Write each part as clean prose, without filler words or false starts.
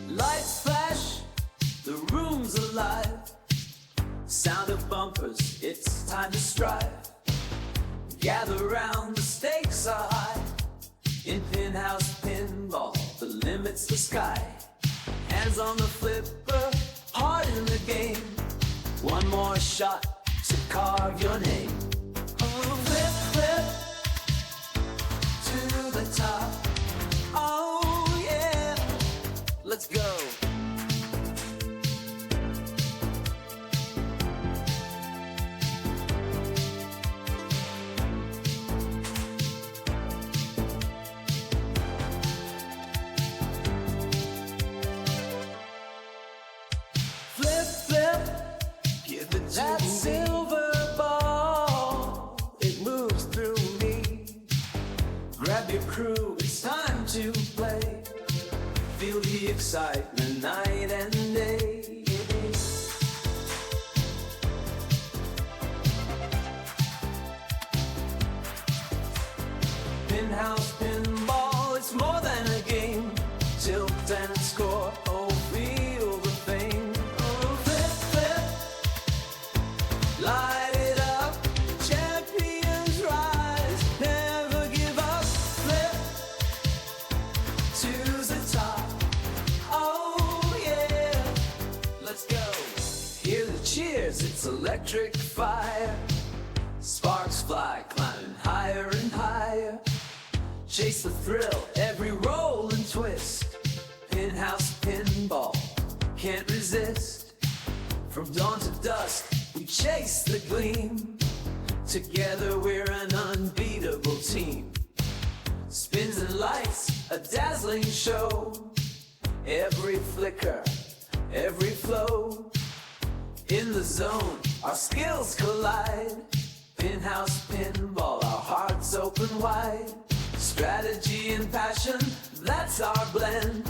Lights flash, the room's alive. Sound of bumpers, it's time to strive. Gather round, the stakes are high. In Pinhouse Pinball, the limit's the sky. Hands on the flipper, heart in the game. One more shot to carve your name. Flip, flip, to the top. Oh yeah, let's go. Flip, flip, give it to that silver ball. It moves through me. Grab your crew, it's time to play. Feel the excitement night and day. Pinhouse Pinball, it's more than a game. Tilt and score, oh feel the fame. Oh flip, flip, light it up. Champions rise, never give up. Flip to the top. Oh yeah, let's go. Hear the cheers, it's electric fire. Sparks fly, climbing higher and higher. Chase the thrill, every roll and twist. Pinhouse Pinball, can't resist. From dawn to dusk, we chase the gleam. Together we're an unbeatable team. Spins and lights, a dazzling show. Every flicker, every flow. In the zone, our skills collide. Pinhouse Pinball, our hearts open wide. Strategy and passion, that's our blend.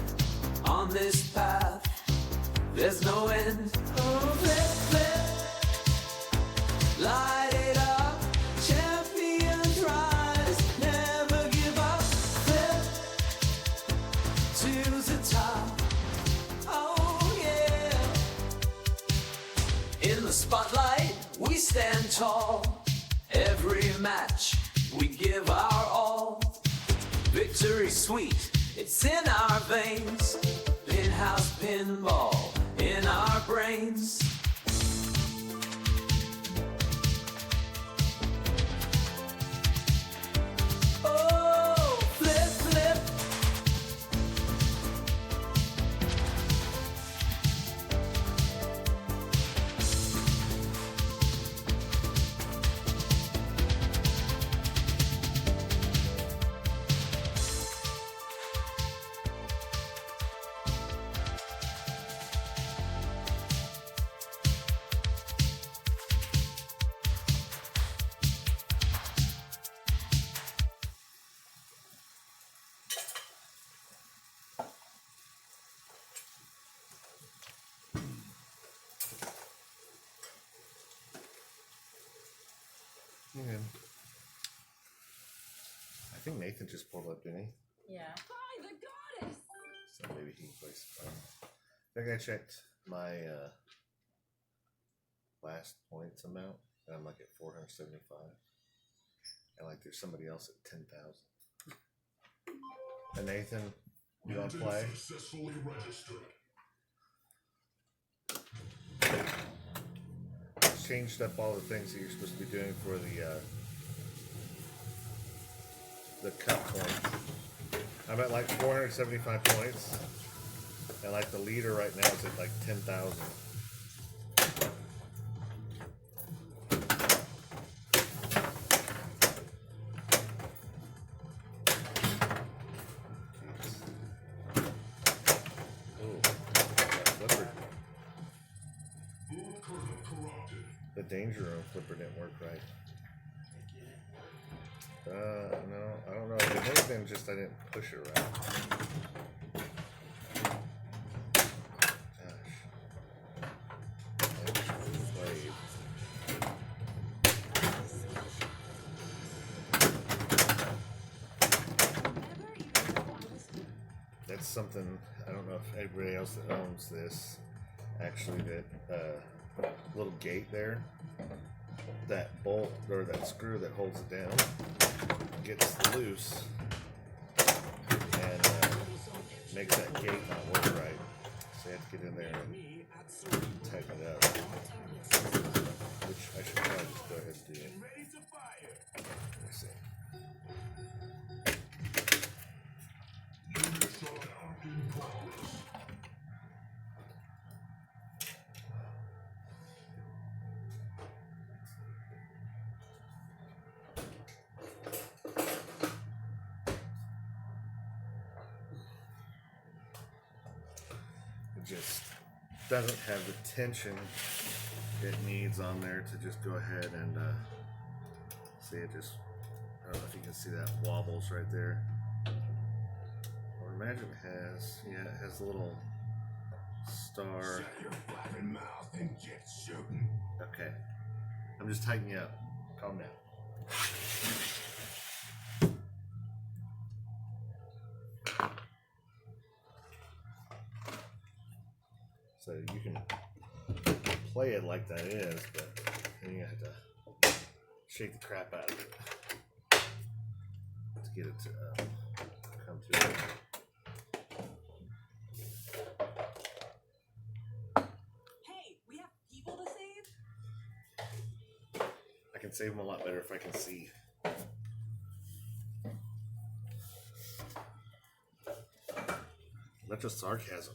On this path, there's no end. Oh, flip, flip, light it up. Champions rise, never give up. Flip to the top. Oh yeah. In the spotlight, we stand tall. Every match, we give our all. Victory sweet, it's in our veins. Pinhouse Pinball in our brains. Oh, flip, flip. Yeah. I think Nathan just pulled up, didn't he? Yeah. Hi, the goddess! So maybe he can play some. I think I checked my last points amount, and I'm like at 475. And like there's somebody else at 10,000. And Nathan, you want to play? Successfully registered. Changed up all the things that you're supposed to be doing for the cut points. I'm at like 475 points, and like the leader right now is at like 10,000. The danger room flipper didn't work right. No, I don't know. It may have been just I didn't push it right. Gosh. it's something, I don't know if anybody else that owns this, actually, that little gate there, that bolt or that screw that holds it down gets loose and makes that gate not work right. So you have to get in there and tighten it up, which I should probably just go ahead and do. Let me see. It just doesn't have the tension it needs on there to just go ahead and see it just, I don't know if you can see that wobbles right there. Or imagine it has, yeah, it has a little star. Okay, I'm just tightening you up. Calm down. So you can play it like that is, but then you have to shake the crap out of it to get it to come to it. Hey, we have people to save? I can save them a lot better if I can see. That's just sarcasm.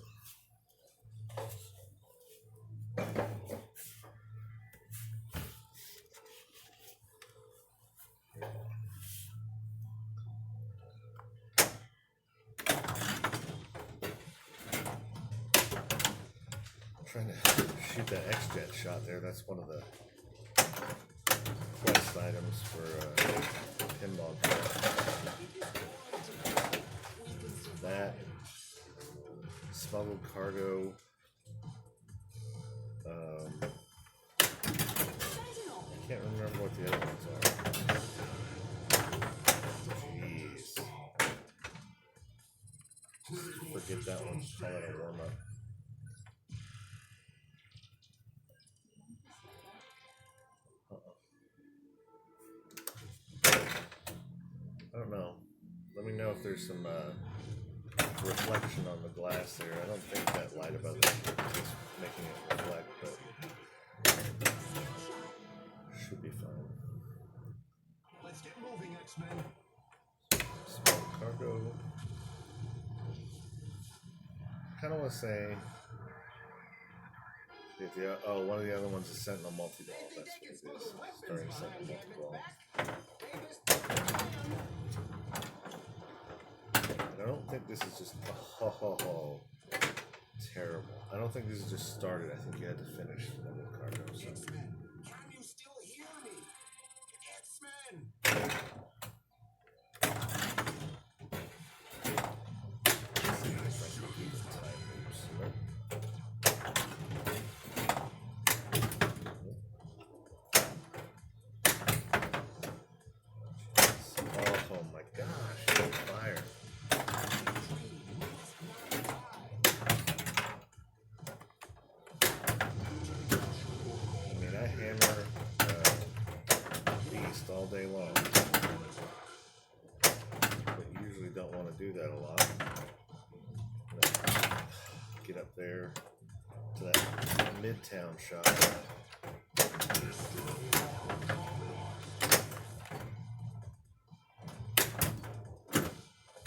Trying to shoot that X-Jet shot there. That's one of the quest items for pinball. That smuggled cargo. I can't remember what the other ones are. Jeez. Forget that one. Call it a warm up. I don't know. Let me know if there's some reflection on the glass there. I don't think that light above it is making it reflect, but should be fine. Let's get moving, X-Men. Small cargo. Kind of want to say, one of the other ones is Sentinel multi-ball. That's what it is. Starting Sentinel multi-ball. And I don't think this is just terrible. I don't think this is just started. I think you had to finish the cargo. So. X-Men, can you still hear me? X-Men. Oh my gosh, fire. I mean, I hammer Beast all day long, but usually don't want to do that a lot. Get up there to that midtown shot.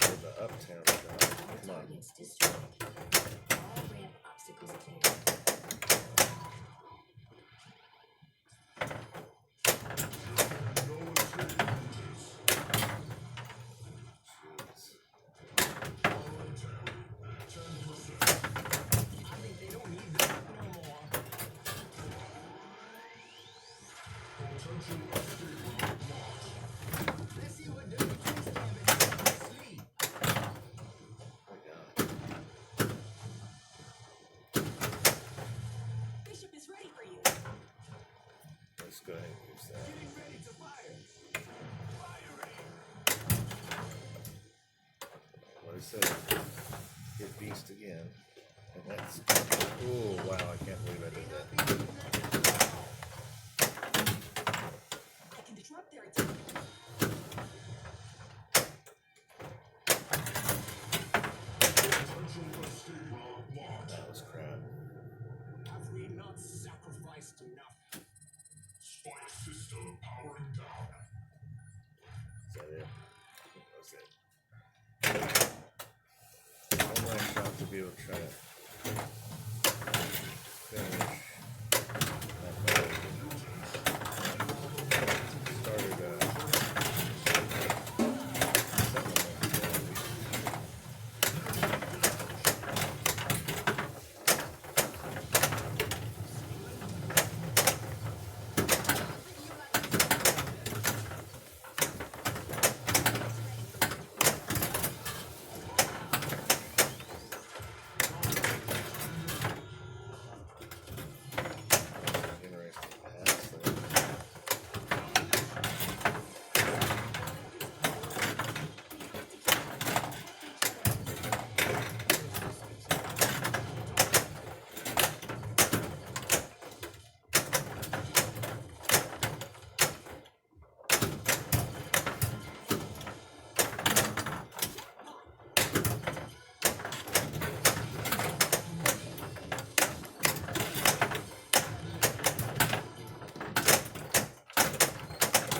Or the uptown shot. Come on. Bishop is ready for you. Let's go ahead and use that. What is it? hit beast again. And that's, oh wow, I can't believe I did that. I can disrupt their attack. That was crap. Have we not sacrificed enough? Spike system powering down. Is that it? That was it. One last shot to be able to try to finish that ball. Started interesting pass there.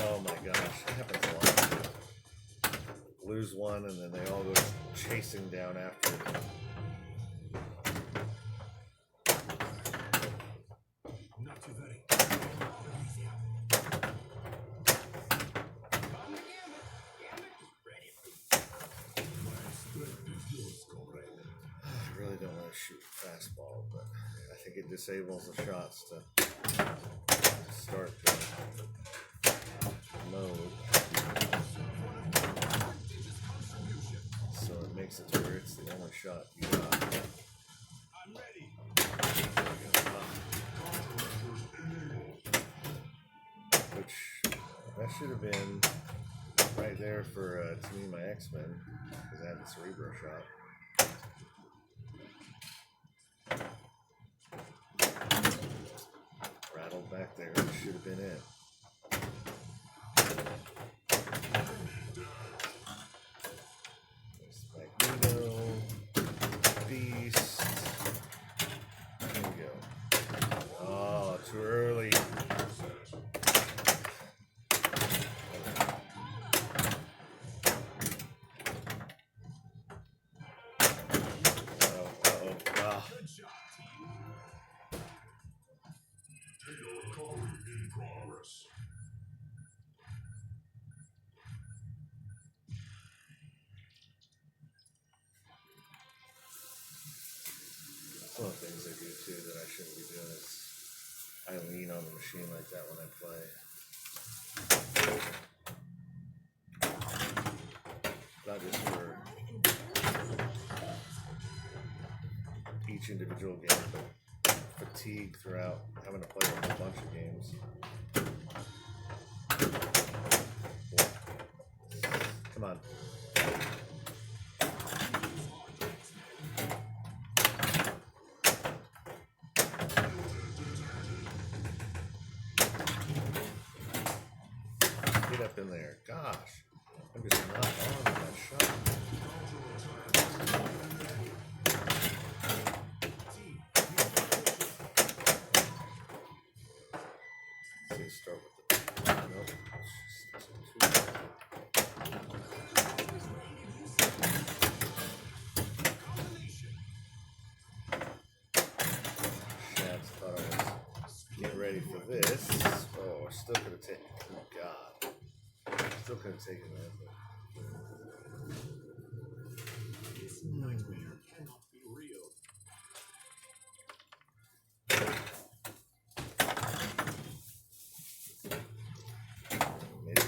Oh my gosh, that happens a lot. Lose one and then they all go chasing down after it. Not too very. I really don't want to shoot fastball, but I think it disables the shots to start the mode. So it makes it to where it's the only shot you got. I'm ready. Which that should have been right there for to me my X-Men because I had the Cerebro shot. Rattled back there. It should have been it. Magneto, Beast. Here we go. Oh, too early. Wow. Good shot, team. Data recovery in progress. One of the things I do too that I shouldn't be doing is I lean on the machine like that when I play. Not just for each individual game, but fatigue throughout having to play a whole bunch of games. Come on. Get up in there. Gosh. I'm just not on that shot. Let's start with the nope. Shads thought I was getting ready for this. Oh, I still could have taken. Oh God. Still could have taken that. This nightmare cannot be real. Maybe.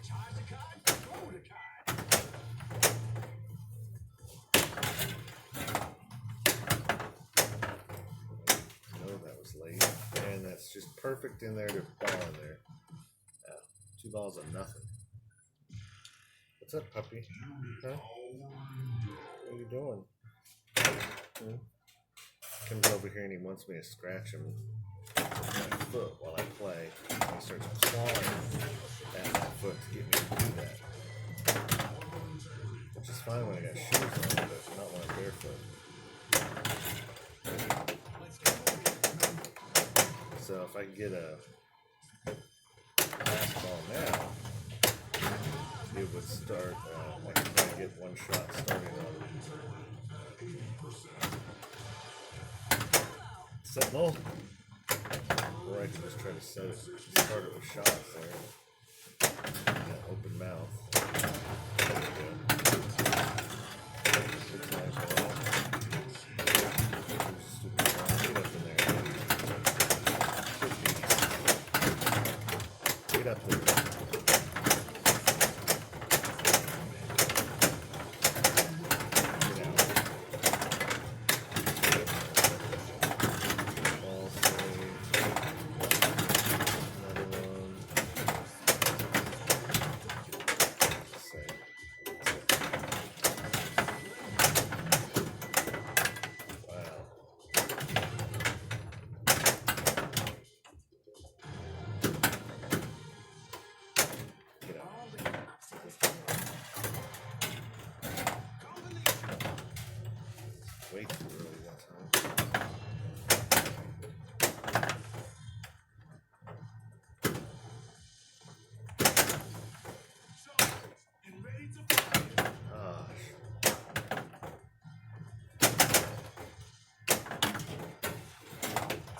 Charge the card, throw the card. No, that was late. And that's just perfect in there to ball in there. 2 balls of nothing. What's up, puppy? Huh? What are you doing? Hmm? Comes over here and he wants me to scratch him with my foot while I play. And he starts clawing at my foot to get me to do that. Which is fine when I got shoes on, but not when I'm barefoot. So if I can get a fastball now, it would start, I can probably get one shot starting on Sentinel. Or I can just try to start it with shots there. Yeah, open mouth. There we go. Good time for that. Stupid ball. Get up in there. Get up there. Way too early that time. Gosh.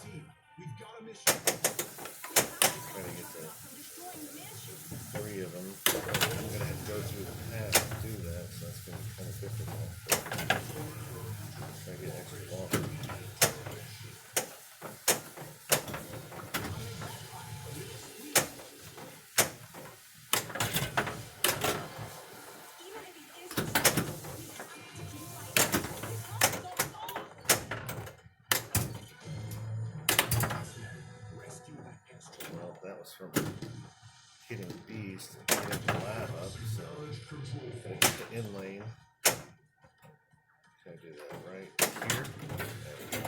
Team, we've got a mission. Trying to get the 3 of them. I'm gonna have to go through the path to do that, so that's gonna be kind of difficult. Try to get extra ball. Well, that was from hitting bees to get the lab up, so gotta get the in lane. Can I do that right here? There we go.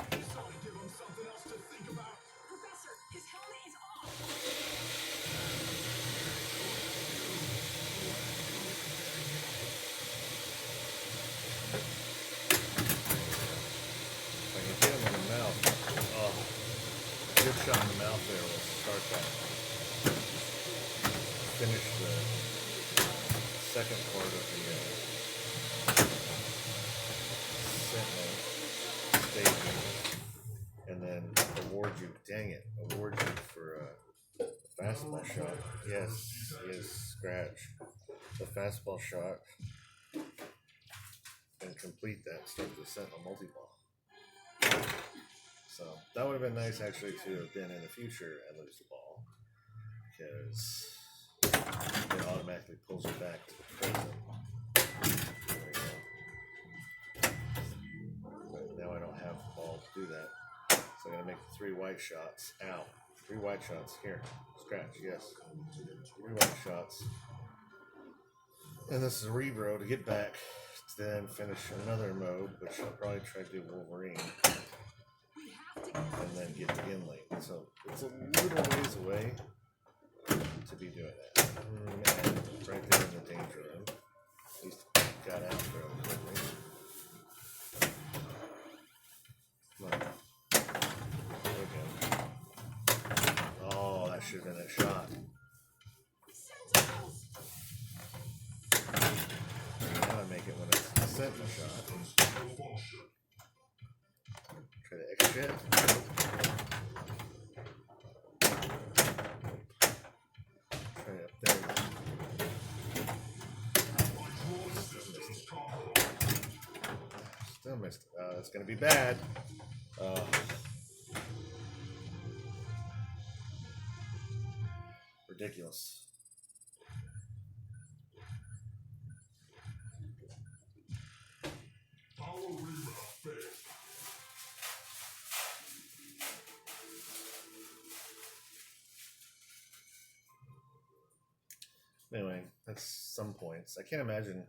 Professor, his helmet is off. If I can get him in the mouth, oh, a good shot in the mouth there will start that. Finish the second part of the Sentinel staging, and then award you, dang it, award you for a fastball shot. Yes, scratch the fastball shot and complete that, start the Sentinel multi-ball. So that would have been nice actually to have been in the future and lose the ball, because it automatically pulls you back to the present. There we go. But now I don't have the ball to do that. So I'm going to make 3 white shots. Ow. 3 white shots. Here. Scratch. Yes. 3 white shots. And this is a rebro to get back to then finish another mode, which I'll probably try to do Wolverine. And then get the in lane. So it's a little ways away to be doing that. And right there in the danger room. At least got out fairly quickly. Come on. There we go. Oh, that should have been a shot. Now I make it when it's a Sentinel shot. Try to extra. Try up there. Still missed it. That's gonna be bad. Ridiculous. Anyway, that's some points. I can't imagine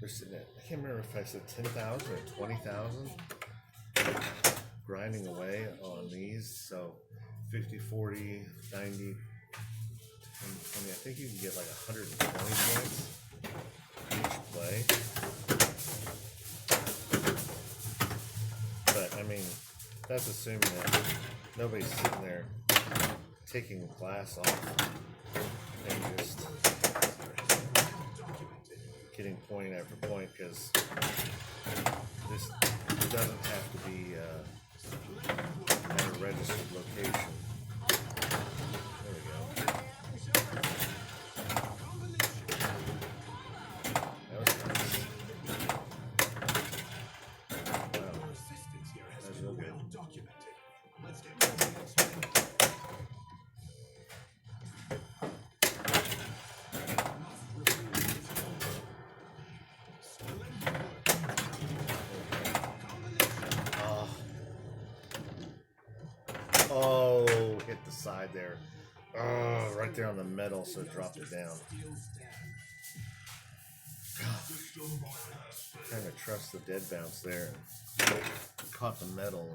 they're sitting at, I can't remember if I said 10,000 or 20,000 grinding away on these. So 50, 40, 90, 10, 20. I think you can get like 120 points each play. But I mean, that's assuming that nobody's sitting there taking the glass off and just getting point after point, because this doesn't have to be at a registered location. There we go. That was nice. Wow. That was real good. Oh, hit the side there. Oh, right there on the metal, so it dropped it down. Trying to trust the dead bounce there. Caught the metal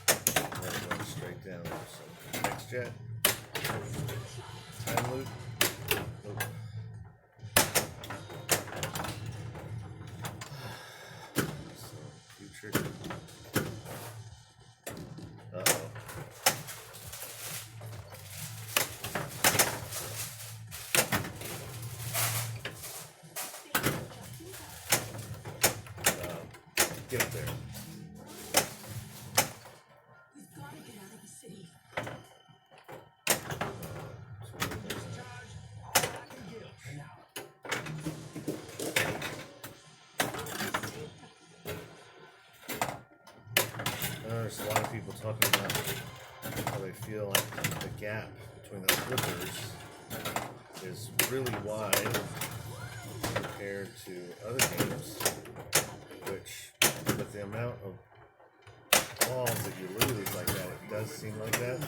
and let it went straight down. So next jet. Time loop. Nope. So future. Uh-oh. Get up there. We've got to get out of the city. There's a lot of people talking about how they feel like the gap between the flippers is really wide compared to other games, which with the amount of balls that you lose like that, it does seem like that.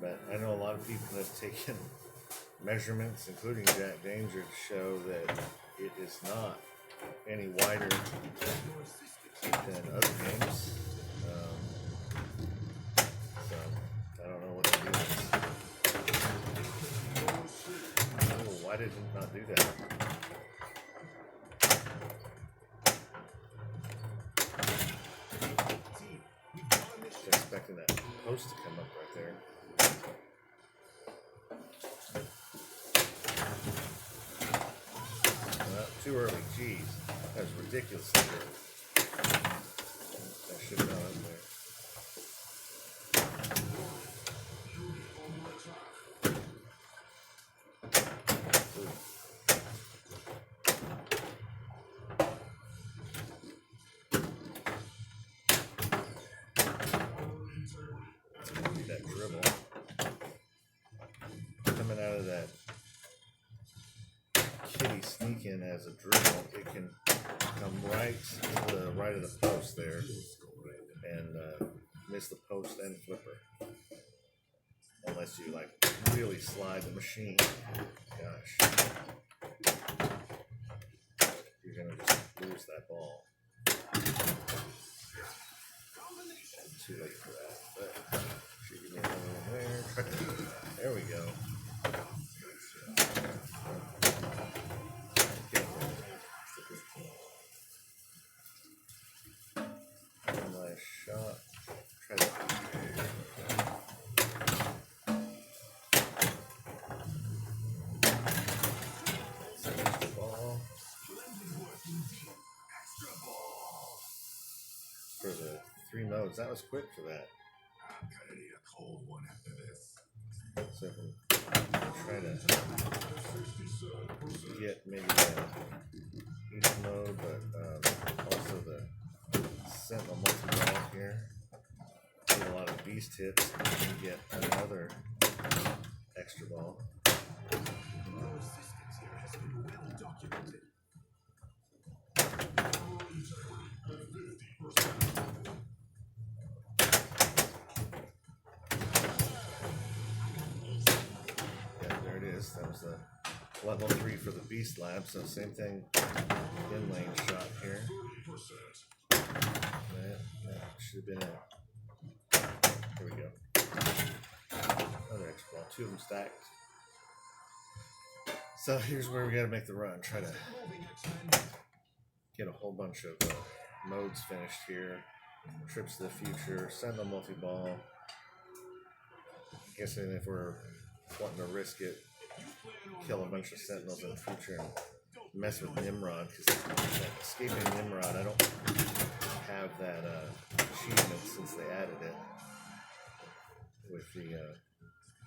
But I know a lot of people have taken measurements, including Jack Danger, to show that it is not any wider than other games. So I don't know what to do. Oh, why did it not do that? Just expecting that post to come up right there. Too early. Jeez, that was ridiculously early. That should have gone up there. That dribble coming out of that kitty sneak in as a dribble, it can come right to the right of the post there and miss the post and flipper, unless you like really slide the machine. Gosh, you're gonna just lose that ball. Too late for that, but should give me another one there. Try to, there we go. One last shot. Try to. Extra ball. For the 3 modes, that was quick for that. I'm gonna need a cold one after this. So if we try to get maybe each mode, but also the Sentinel multi-ball here. Get a lot of beast hits and get another extra ball. Your assistance here has been well documented. Yeah, there it is. That was the level 3 for the Beast Lab, so same thing, in-lane shot here. That should have been it. Here we go. Another extra ball, 2 of them stacked. So here's where we gotta make the run. Try to get a whole bunch of modes finished here. Trips to the future, Sentinel multi-ball. I guess if we're wanting to risk it, kill a bunch of Sentinels in the future and mess with Nimrod, because escaping Nimrod, I don't have that achievement since they added it. With the,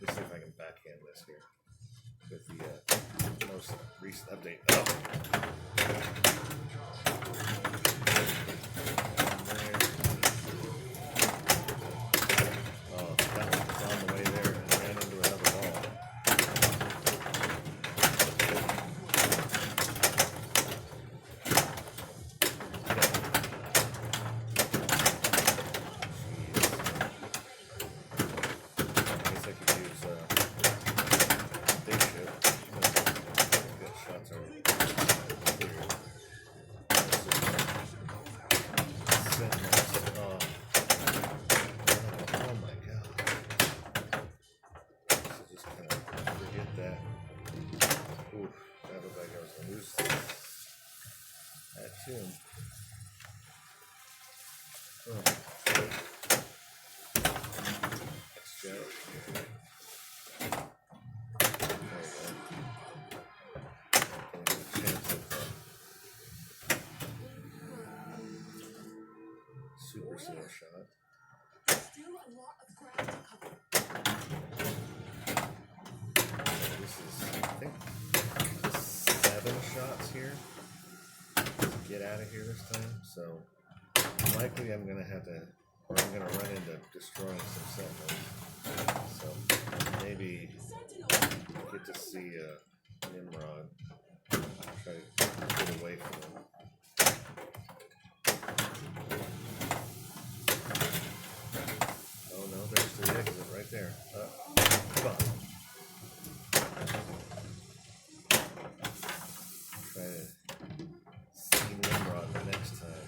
let's see if I can backhand this here. With the most recent update. Oh, that was on the way there and ran into another ball. I guess I could use big ship. Good shots are clear. Sentinels. Oh my god. So just kind of forget that. Oof, that looked like I was going to lose that too. Let's go. Super seal shot. Still a lot of ground to cover. So this is, I think, 7 shots here to get out of here this time. So likely I'm gonna have to, or I'm gonna run into destroying some Sentinels. So maybe get to see Nimrod. Try to get away from him. Oh no, there's the exit right there. Come on. Try to see Nimrod the next time.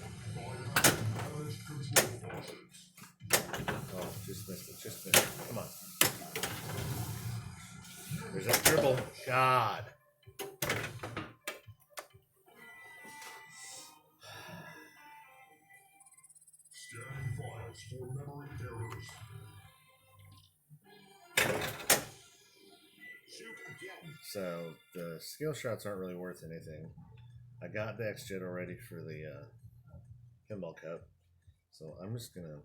Oh, just missed it, just missed it. Come on. There's that dribble. God. Scanning files for memory errors. So the skill shots aren't really worth anything. I got the X-Jet already for the Pinball Cup, so I'm just gonna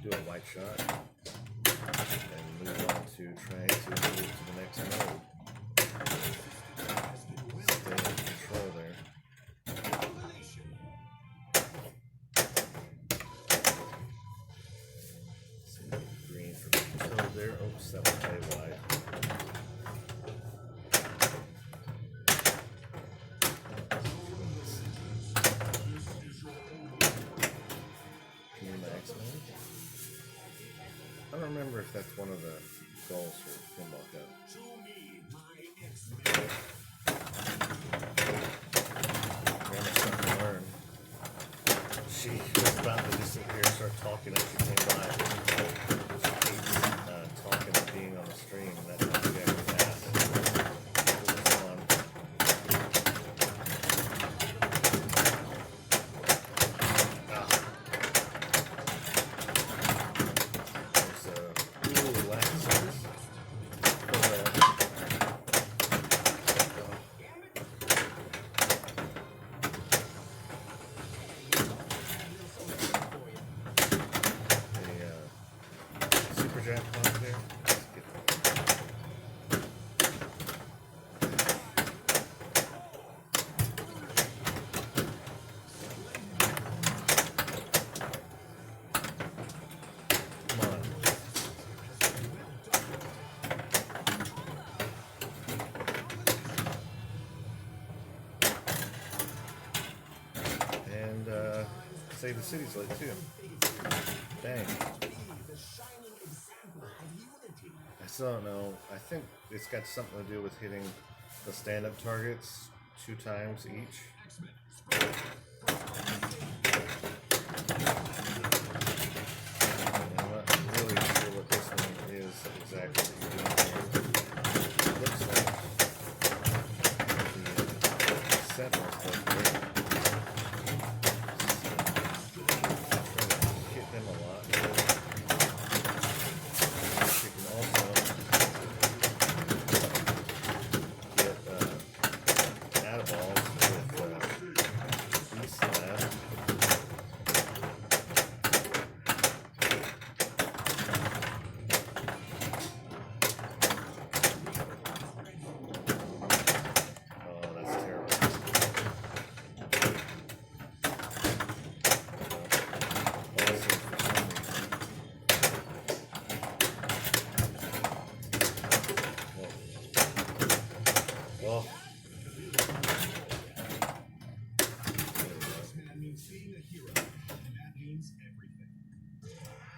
do a white shot and move on to trying to move to the next mode. Stay in control there. See, green for control there. Oops, that was way wide. I don't remember if that's one of the goals for Pinball Cup. Grandma's something to learn. She was about to disappear, start talking as she came by. She hates talking and being on the stream, and that's how she actually asked. It was on. Save the city's late too. Dang. I still don't know. I think it's got something to do with hitting the stand-up targets 2 times each. I'm not really sure what this one is exactly doing here. It looks like the Sentinels look great. Hit him a lot. You can also get out of balls with B-slab. Oh, that's terrible. Also, for some reason, well,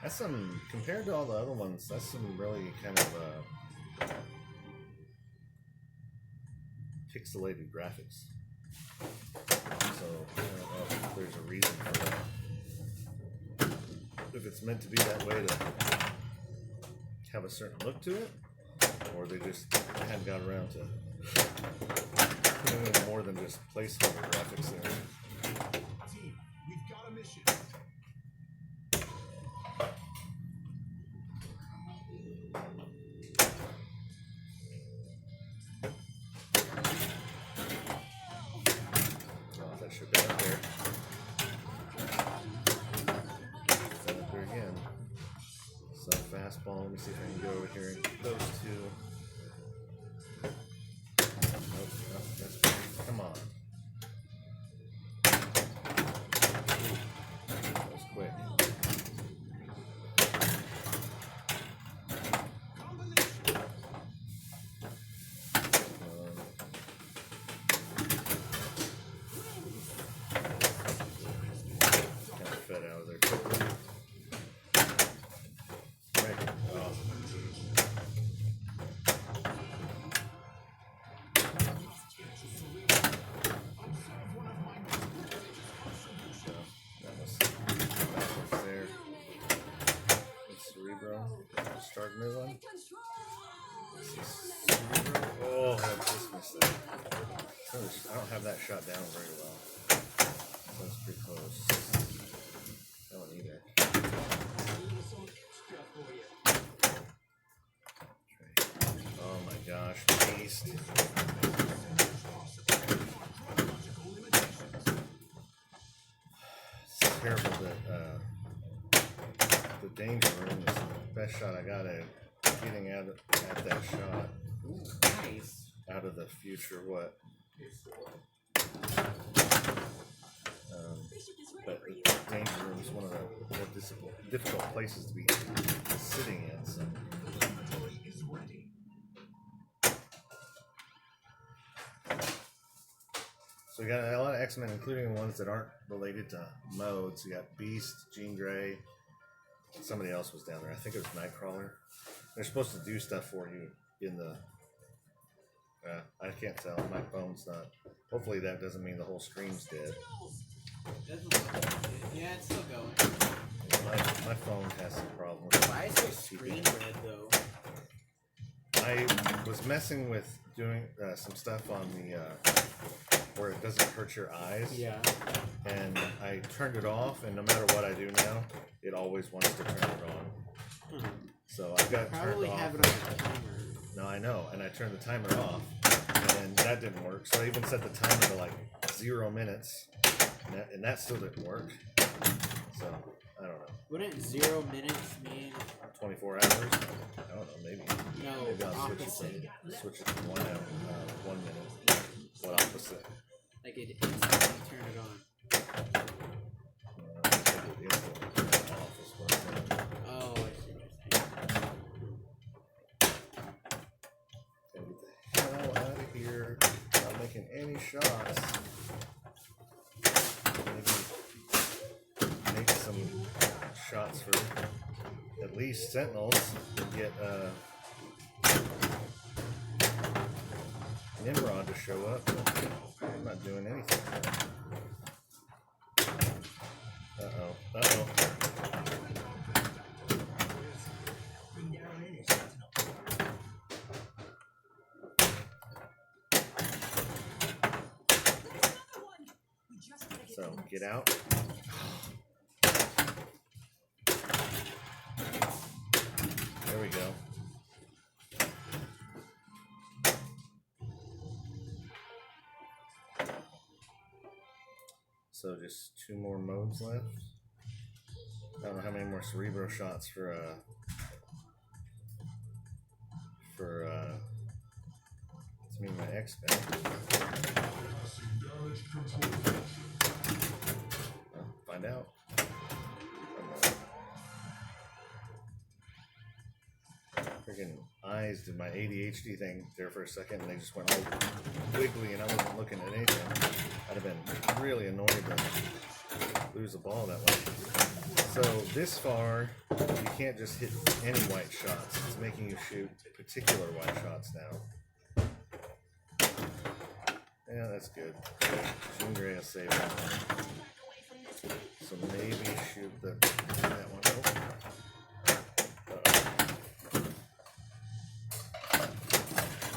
that's some, compared to all the other ones, that's some really kind of pixelated graphics. So, I don't know if there's a reason for that. If it's meant to be that way to have a certain look to it, or they just hadn't got around to doing more than just placeholder graphics there. Team, we've got a mission. Oh, that should be up there. Up there again. So fastball. Let me see if I can go over here and get those two. Nope, that's come on. Ooh, that was quick. Kind of fed out of there quickly. Right. Oh. So, that was backwards there. It's Cerebro. Start a new one. Cerebro. Oh, I just missed that. I don't have that shot down very well. That's pretty close. That one either. Okay. Oh my gosh, beast. It's terrible that the danger room is the best shot I got at getting at that shot. Ooh, nice. Out of the future, what? But the danger room is one of the more difficult places to be sitting in. So. So we got a lot of X-Men, including the ones that aren't related to modes. You got Beast, Jean Grey. Somebody else was down there. I think it was Nightcrawler. They're supposed to do stuff for you in the. I can't tell. My phone's not. Hopefully that doesn't mean the whole stream's dead. Yeah, it's still going. My phone has some problems. Why is your screen red though? I was messing with doing some stuff on the where it doesn't hurt your eyes. Yeah. And I turned it off, and no matter what I do now, it always wants to turn it on. So I've got it turned Probably off. have it on the timer. No, I know, and I turned the timer off, and that didn't work. So I even set the timer to like 0 minutes, and that still didn't work. So I don't know. Wouldn't 0 minutes mean 24 hours? I don't know, maybe. no Maybe I'll opposite? switch it to 1 hour, 1 minute. What opposite? Like it instantly turn it on. I think it instantly turns it off is what I'm saying. Oh, I see what you're saying. Get the hell out of here. Not making any shots. Maybe make some shots for at least Sentinels to get Nimrod to show up, but I'm not doing anything. Uh-oh. Uh-oh. So, get out. There we go. So just 2 more modes left. I don't know how many more Cerebro shots for it's me my X-Men. Find out. Freaking eyes did my ADHD thing there for a second, and they just went all wiggly, and I wasn't looking at anything. I'd have been really annoyed to lose a ball that way. So this far, you can't just hit any white shots. It's making you shoot particular white shots now. Yeah, that's good. Jean Grey will save that one. So maybe shoot that one.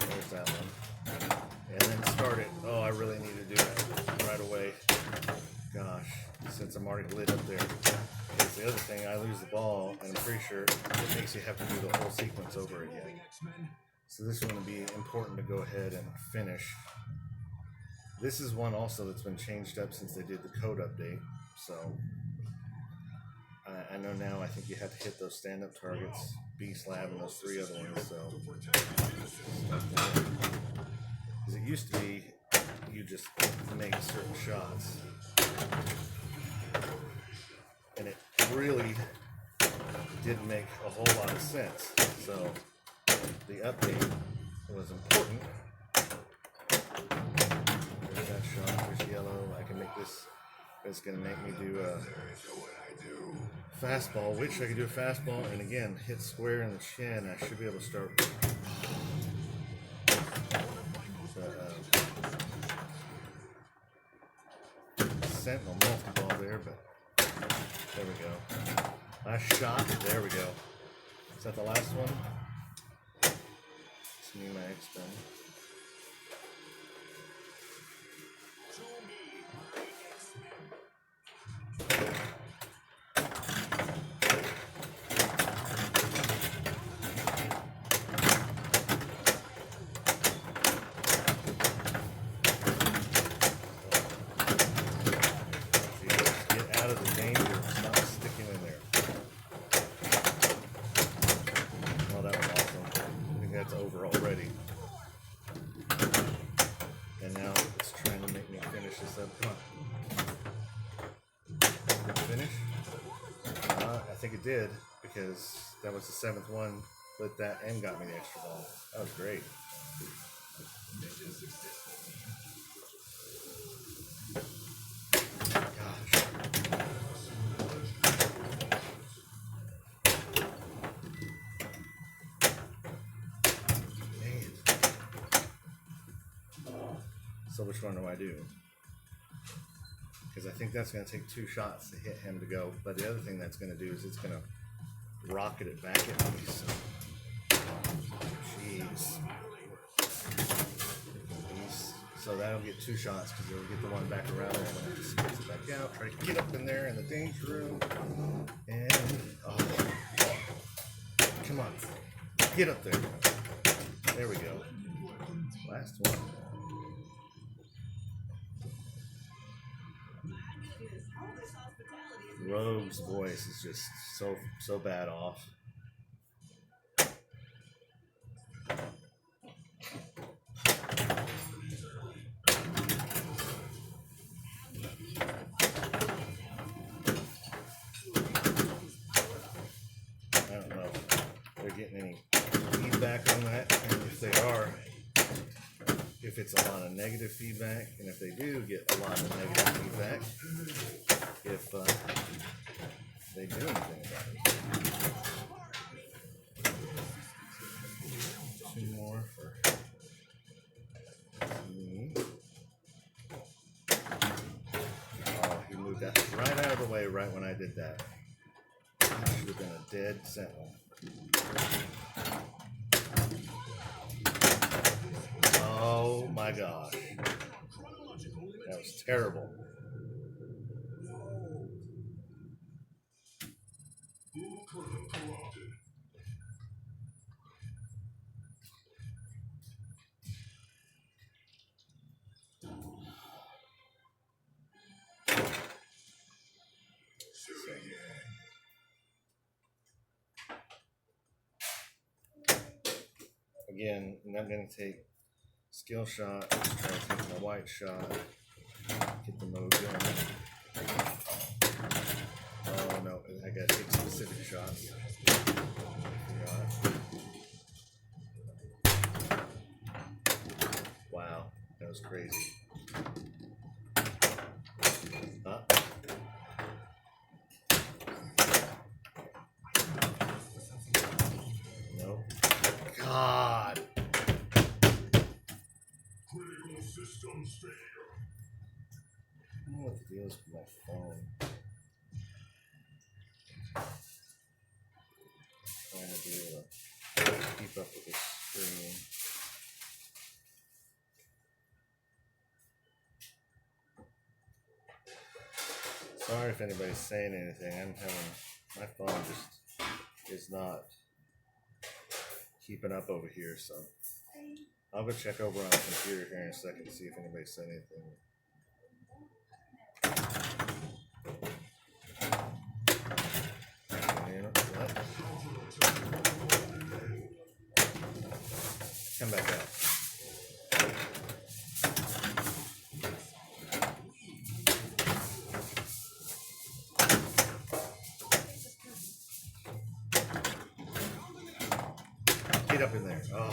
There's that one. And then start it. Oh, I really need to do that right away. Gosh, since I'm already lit up there. Here's the other thing, I lose the ball, and I'm pretty sure it makes you have to do the whole sequence over again. So this is going to be important to go ahead and finish. This is one also that's been changed up since they did the code update. So I know now I think you have to hit those stand-up targets, B-slab, and those 3 other ones. So because it used to be you just make certain shots, and it really didn't make a whole lot of sense. So the update was important. There's that shot. There's yellow. I can make this. It's going to make me do a fastball, which I can do a fastball, and again, hit square in the chin. I should be able to start. Sentinel multi-ball there, but there we go. Last shot. There we go. Is that the last one? It's me, my X-Men. Over already, and now it's trying to make me finish this up. Come on, did it finish? I think it did, because that was the 7th one, lit that and got me the extra ball. That was great. So which one do I do? Because I think that's going to take 2 shots to hit him to go. But the other thing that's going to do is it's going to rocket it back at me. So, jeez. So that'll get 2 shots because it'll get the one back around there. I'm going to have to squeeze it back out, try to get up in there in the danger room. And, oh, come on. Get up there. There we go. Last one. Rogue's voice is just so bad off. I don't know if they're getting any feedback on that, and if they are, if it's a lot of negative feedback, and if they do get a lot of negative feedback, if they do anything about it. away right when I did that. That should have been a dead sentinel. Oh my gosh. That was terrible. Again, I'm not going to take skill shot. I'm just trying to take my white shot. Get the mode going. Oh no, I got to take specific shots. Wow, that was crazy. Nope. God. Critical systems failure. I don't know what the deal is with my phone. Trying to be able to keep up with this screen. Sorry if anybody's saying anything. I'm having my phone just is not keeping up over here, so I'll go check over on the computer here in a second to see if anybody said anything. What? Come back out. Get up in there. Oh.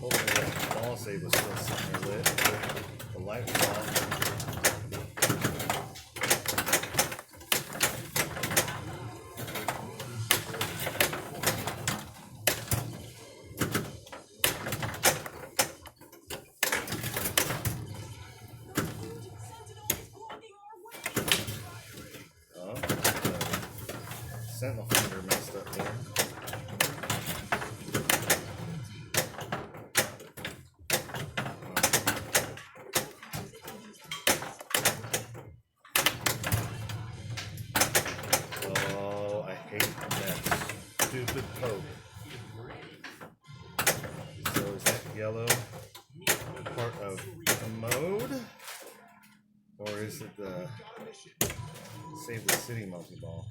Hopefully that ball save was still sitting there lit. The light was off. Oh, sentinel finger messed up there. Oh, I hate that stupid poke. So is that yellow part of the mode? Or is it the Save the City multi-ball?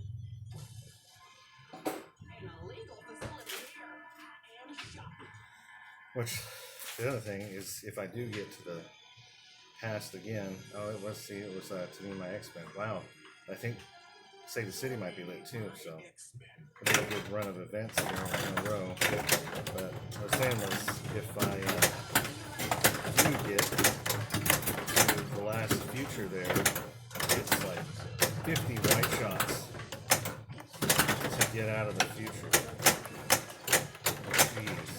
Which, the other thing is, if I do get to the past again, oh, let's see, it was to me my X-Men. Wow, I think Save the City might be lit too, so it'll be a good run of events here in a row. But what I was saying was, if I do get to the last future there, it's like 50 white shots to get out of the future. Jeez.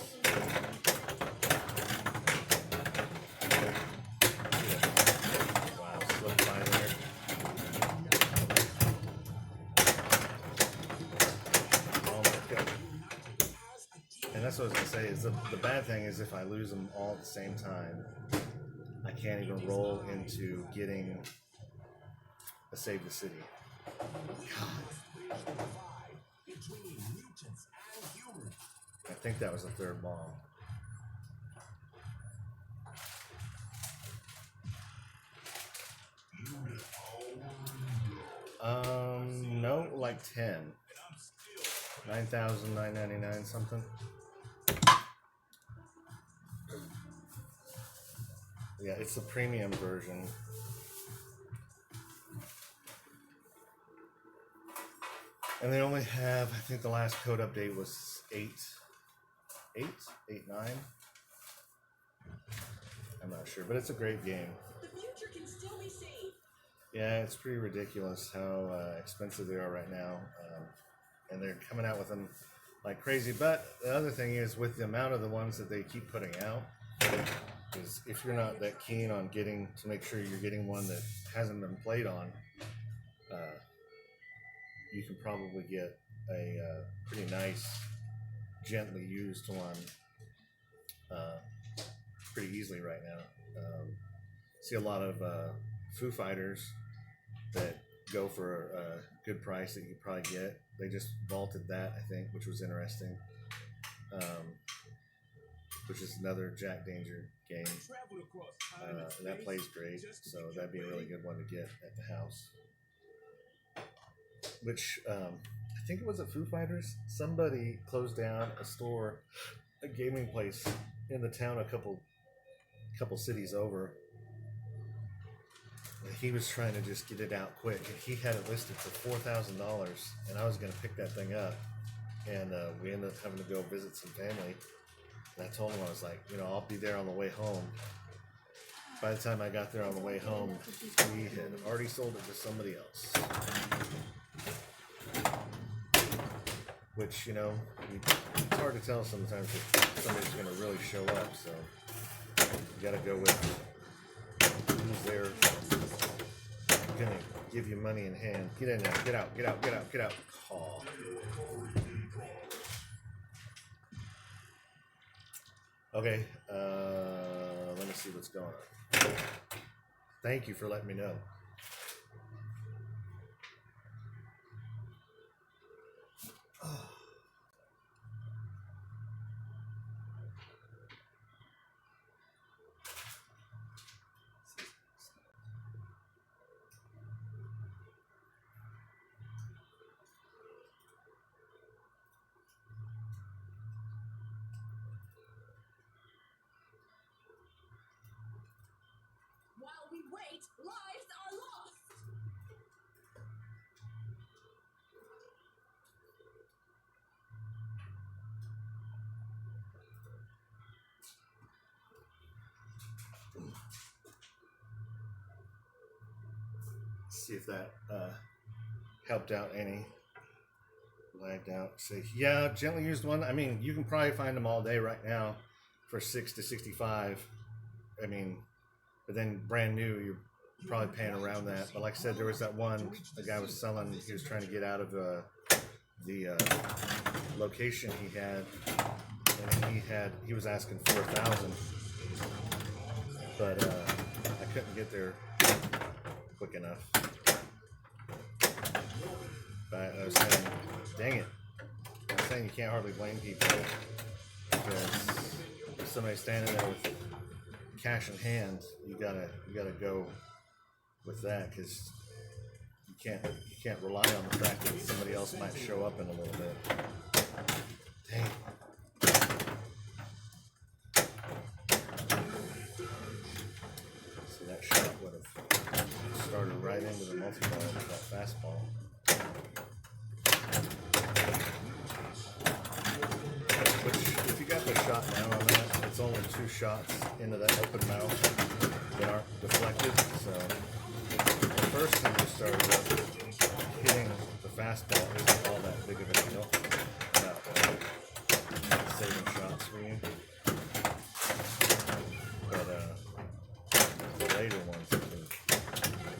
Wow, slipped by there. Oh my God. And that's what I was going to say, is the bad thing is if I lose them all at the same time, I can't even roll into getting a Save the City. God. I think that was the third bomb. No, like 10. 9,999 something. Yeah, it's the premium version. And they only have, I think the last code update was 8 8, 9. I'm not sure, but it's a great game. The future can still be saved. Yeah, it's pretty ridiculous how expensive they are right now, and they're coming out with them like crazy. But the other thing is, with the amount of the ones that they keep putting out, is if you're not that keen on getting to make sure you're getting one that hasn't been played on, you can probably get a pretty nice, gently used one pretty easily right now. See a lot of Foo Fighters that go for a good price that you probably get. They just vaulted that, I think, which was interesting. Which is another Jack Danger game. And that plays great, so that'd be a really good one to get at the house. Which I think it was at Foo Fighters. Somebody closed down a store, a gaming place in the town a couple cities over. And he was trying to just get it out quick, and he had it listed for $4,000, and I was going to pick that thing up, and we ended up having to go visit some family. And I told him, I was like, I'll be there on the way home. By the time I got there on the way home, he had already sold it to somebody else. Which, it's hard to tell sometimes if somebody's going to really show up, so you got to go with who's there, going to give you money in hand. Get in there, get out, get out, get out, get out. Call. Okay, let me see what's going on. Thank you for letting me know. While we wait, lives are lost. See if that helped out any. Lagged out. Say, yeah, gently used one. I mean, you can probably find them all day right now for $6 to $65. I mean, but then brand new, you're probably paying around that. But like I said, there was that one the guy was selling. He was trying to get out of the location he had, and he was asking $4,000, but I couldn't get there quick enough. But I was saying, dang it! I was saying you can't hardly blame people, because if somebody's standing there with cash in hand, you gotta go with that, because you can't rely on the fact that somebody else might show up in a little bit. Dang. So that shot would have started right into the multi-ball with that fastball. Which, if you got the shot down on that, it's only 2 shots into that open mouth that aren't deflected. So the first time you started up, hitting the fastball isn't all that big of a deal. About saving shots for you. But the later ones can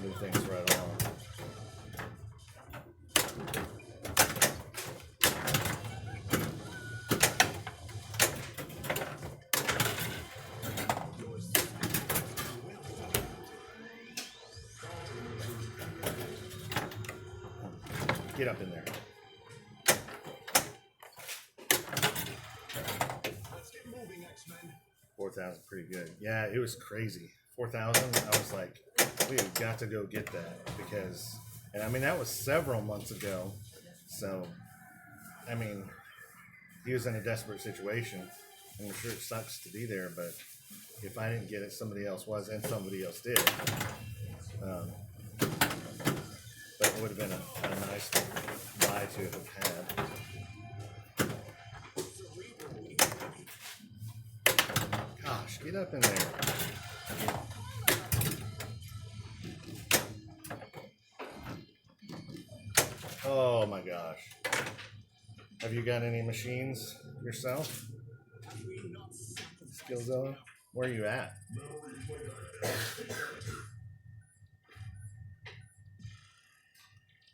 move things right along. Get up in there. Let's get moving, X-Men. 4,000, pretty good. Yeah, it was crazy. 4,000. I was like, we've got to go get that, because, and I mean, that was several months ago. So, I mean, he was in a desperate situation. And I'm sure it sucks to be there, but if I didn't get it, somebody else was, and somebody else did. But it would have been a nice buy to have had. Get up in there. Oh my gosh. Have you got any machines yourself? Skill zone? Where are you at?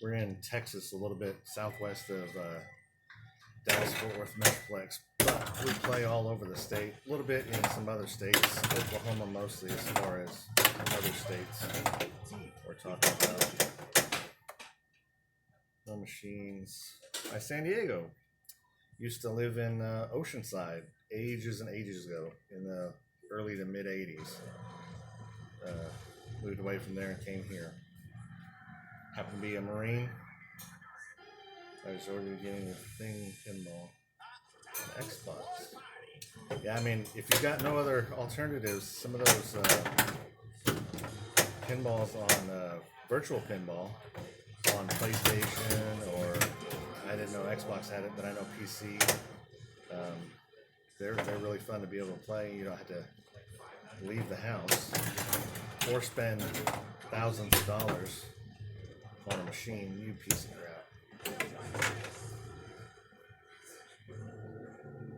We're in Texas, a little bit southwest of Dallas-Fort Worth Metroplex, but we play all over the state. A little bit in some other states, Oklahoma mostly, as far as other states we're talking about. No machines. By San Diego. Used to live in Oceanside ages and ages ago, in the early to mid 80s. Moved away from there and came here. Happened to be a Marine. I was already getting a thing pinball. An Xbox. Yeah, I mean, if you've got no other alternatives, some of those pinballs on virtual pinball on PlayStation, or I didn't know Xbox had it, but I know PC. They're really fun to be able to play. You don't have to leave the house or spend thousands of dollars on a machine. You piece of crap.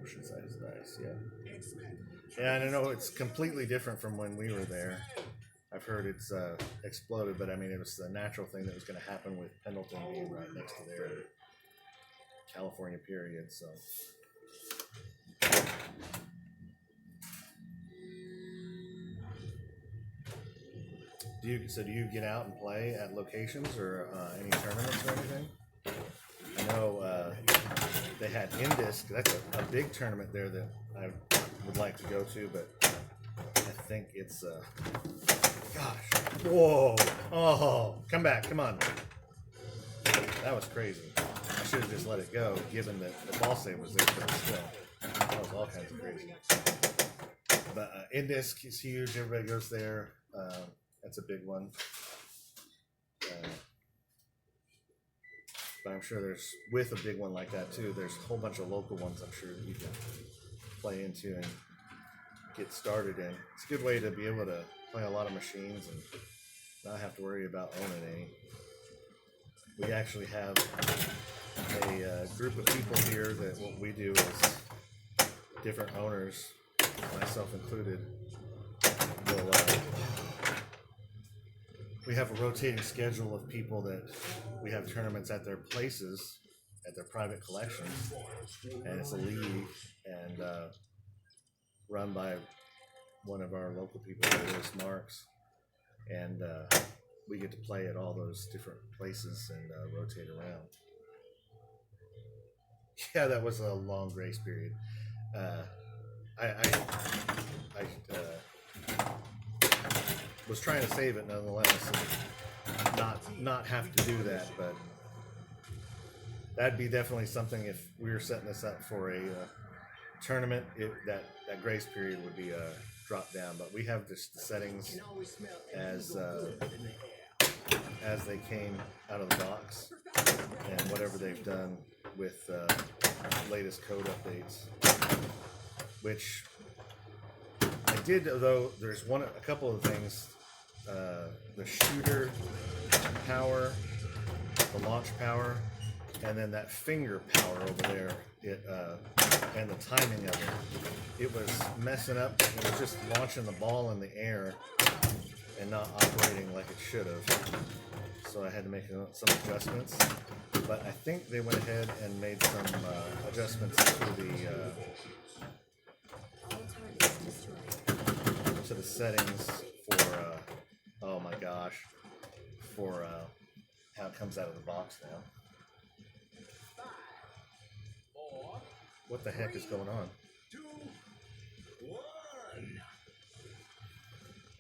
Oceanside is nice, yeah. Yeah, and I know it's completely different from when we were there. I've heard it's exploded, but I mean, it was the natural thing that was going to happen with Pendleton being right next to there. California period, so. Do you get out and play at locations or any tournaments or anything? I know they had Indisc. That's a big tournament there that I would like to go to, but I think it's gosh, whoa, oh, come back, come on. That was crazy. I should have just let it go, given that the ball save was there, but still, that was all kinds of crazy. But Indisc is huge. Everybody goes there. That's a big one. But I'm sure there's, with a big one like that too, there's a whole bunch of local ones I'm sure that you can play into and get started in. It's a good way to be able to play a lot of machines and not have to worry about owning any. We actually have a group of people here that what we do is different owners, myself included, will we have a rotating schedule of people that we have tournaments at their places, at their private collections, and it's a league and run by one of our local people, Lewis Marks, and we get to play at all those different places and rotate around. Yeah, that was a long grace period. I was trying to save it nonetheless, and not have to do that, but that'd be definitely something if we were setting this up for a tournament. That grace period would be dropped down, but we have just the settings as they came out of the box, and whatever they've done with latest code updates, which I did, though there's a couple of things. The shooter power, the launch power, and then that finger power over there, and the timing of it. It was messing up. It was just launching the ball in the air and not operating like it should have. So I had to make some adjustments. But I think they went ahead and made some adjustments to the settings for oh my gosh, for how it comes out of the box now. What the heck is going on?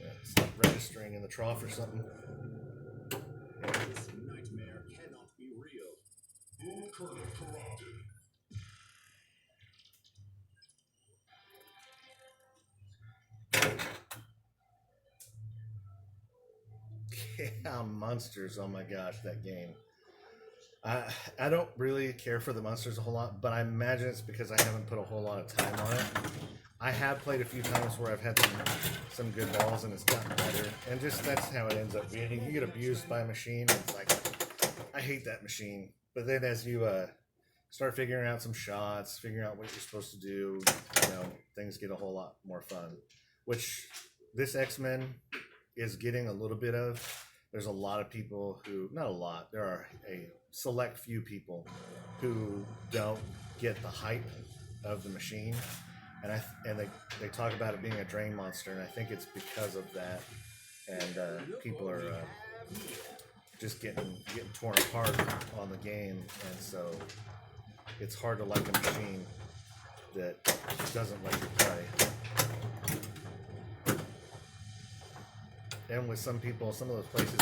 Yeah, it's not registering in the trough or something. This nightmare cannot be real. Full kernel corrupted. Yeah, monsters. Oh my gosh, that game. I don't really care for the monsters a whole lot, but I imagine it's because I haven't put a whole lot of time on it. I have played a few times where I've had some good balls and it's gotten better, and just that's how it ends up being. You get abused by a machine, and it's like, I hate that machine. But then as you start figuring out some shots, figuring out what you're supposed to do, things get a whole lot more fun. Which this X-Men is getting a little bit of. There's a lot of people who, not a lot, there are a select few people who don't get the hype of the machine. And they talk about it being a drain monster, and I think it's because of that. And people are just getting torn apart on the game, and so it's hard to like a machine that doesn't let you play. And with some people, some of those places,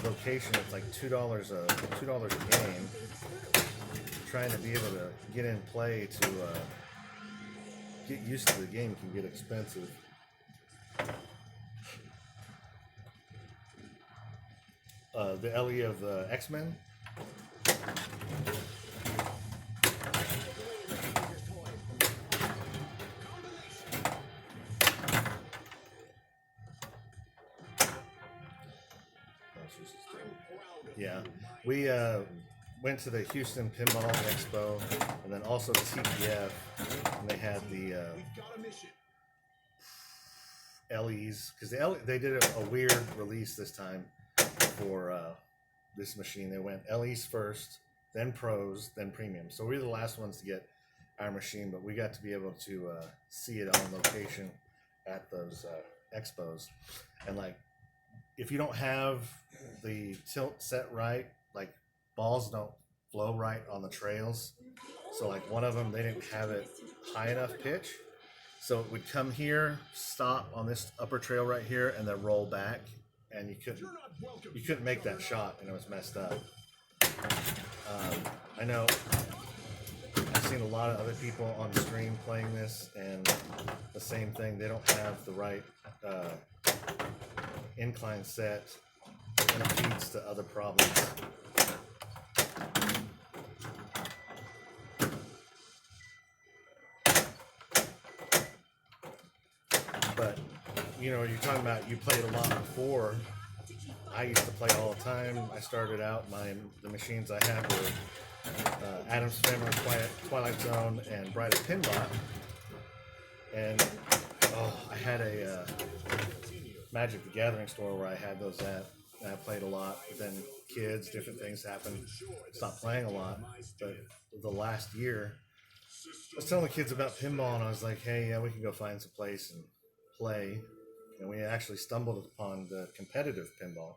location, it's like $2 a game. Trying to be able to get in play to get used to the game can get expensive. The LE of the X-Men. Yeah, we went to the Houston Pinball Expo, and then also the CPF, and they had the LEs, because they did a weird release this time for this machine. They went LEs first, then Pros, then Premium. So we were the last ones to get our machine, but we got to be able to see it on location at those expos. And like, if you don't have the tilt set right, like balls don't flow right on the trails. So like one of them, they didn't have it high enough pitch. So it would come here, stop on this upper trail right here, and then roll back. And you couldn't make that shot, and it was messed up. I know I've seen a lot of other people on the stream playing this, and the same thing. They don't have the right incline set, and it leads to other problems. But you're talking about you played a lot before. I used to play all the time. I started out, the machines I had were Adam's Family, Twilight Zone, and Bright Pinball. And I had a Magic the Gathering store where I had those at, and I played a lot. But then kids, different things happened. Stopped playing a lot. But the last year, I was telling the kids about pinball, and I was like, hey, yeah, we can go find some place and play. And we actually stumbled upon the competitive pinball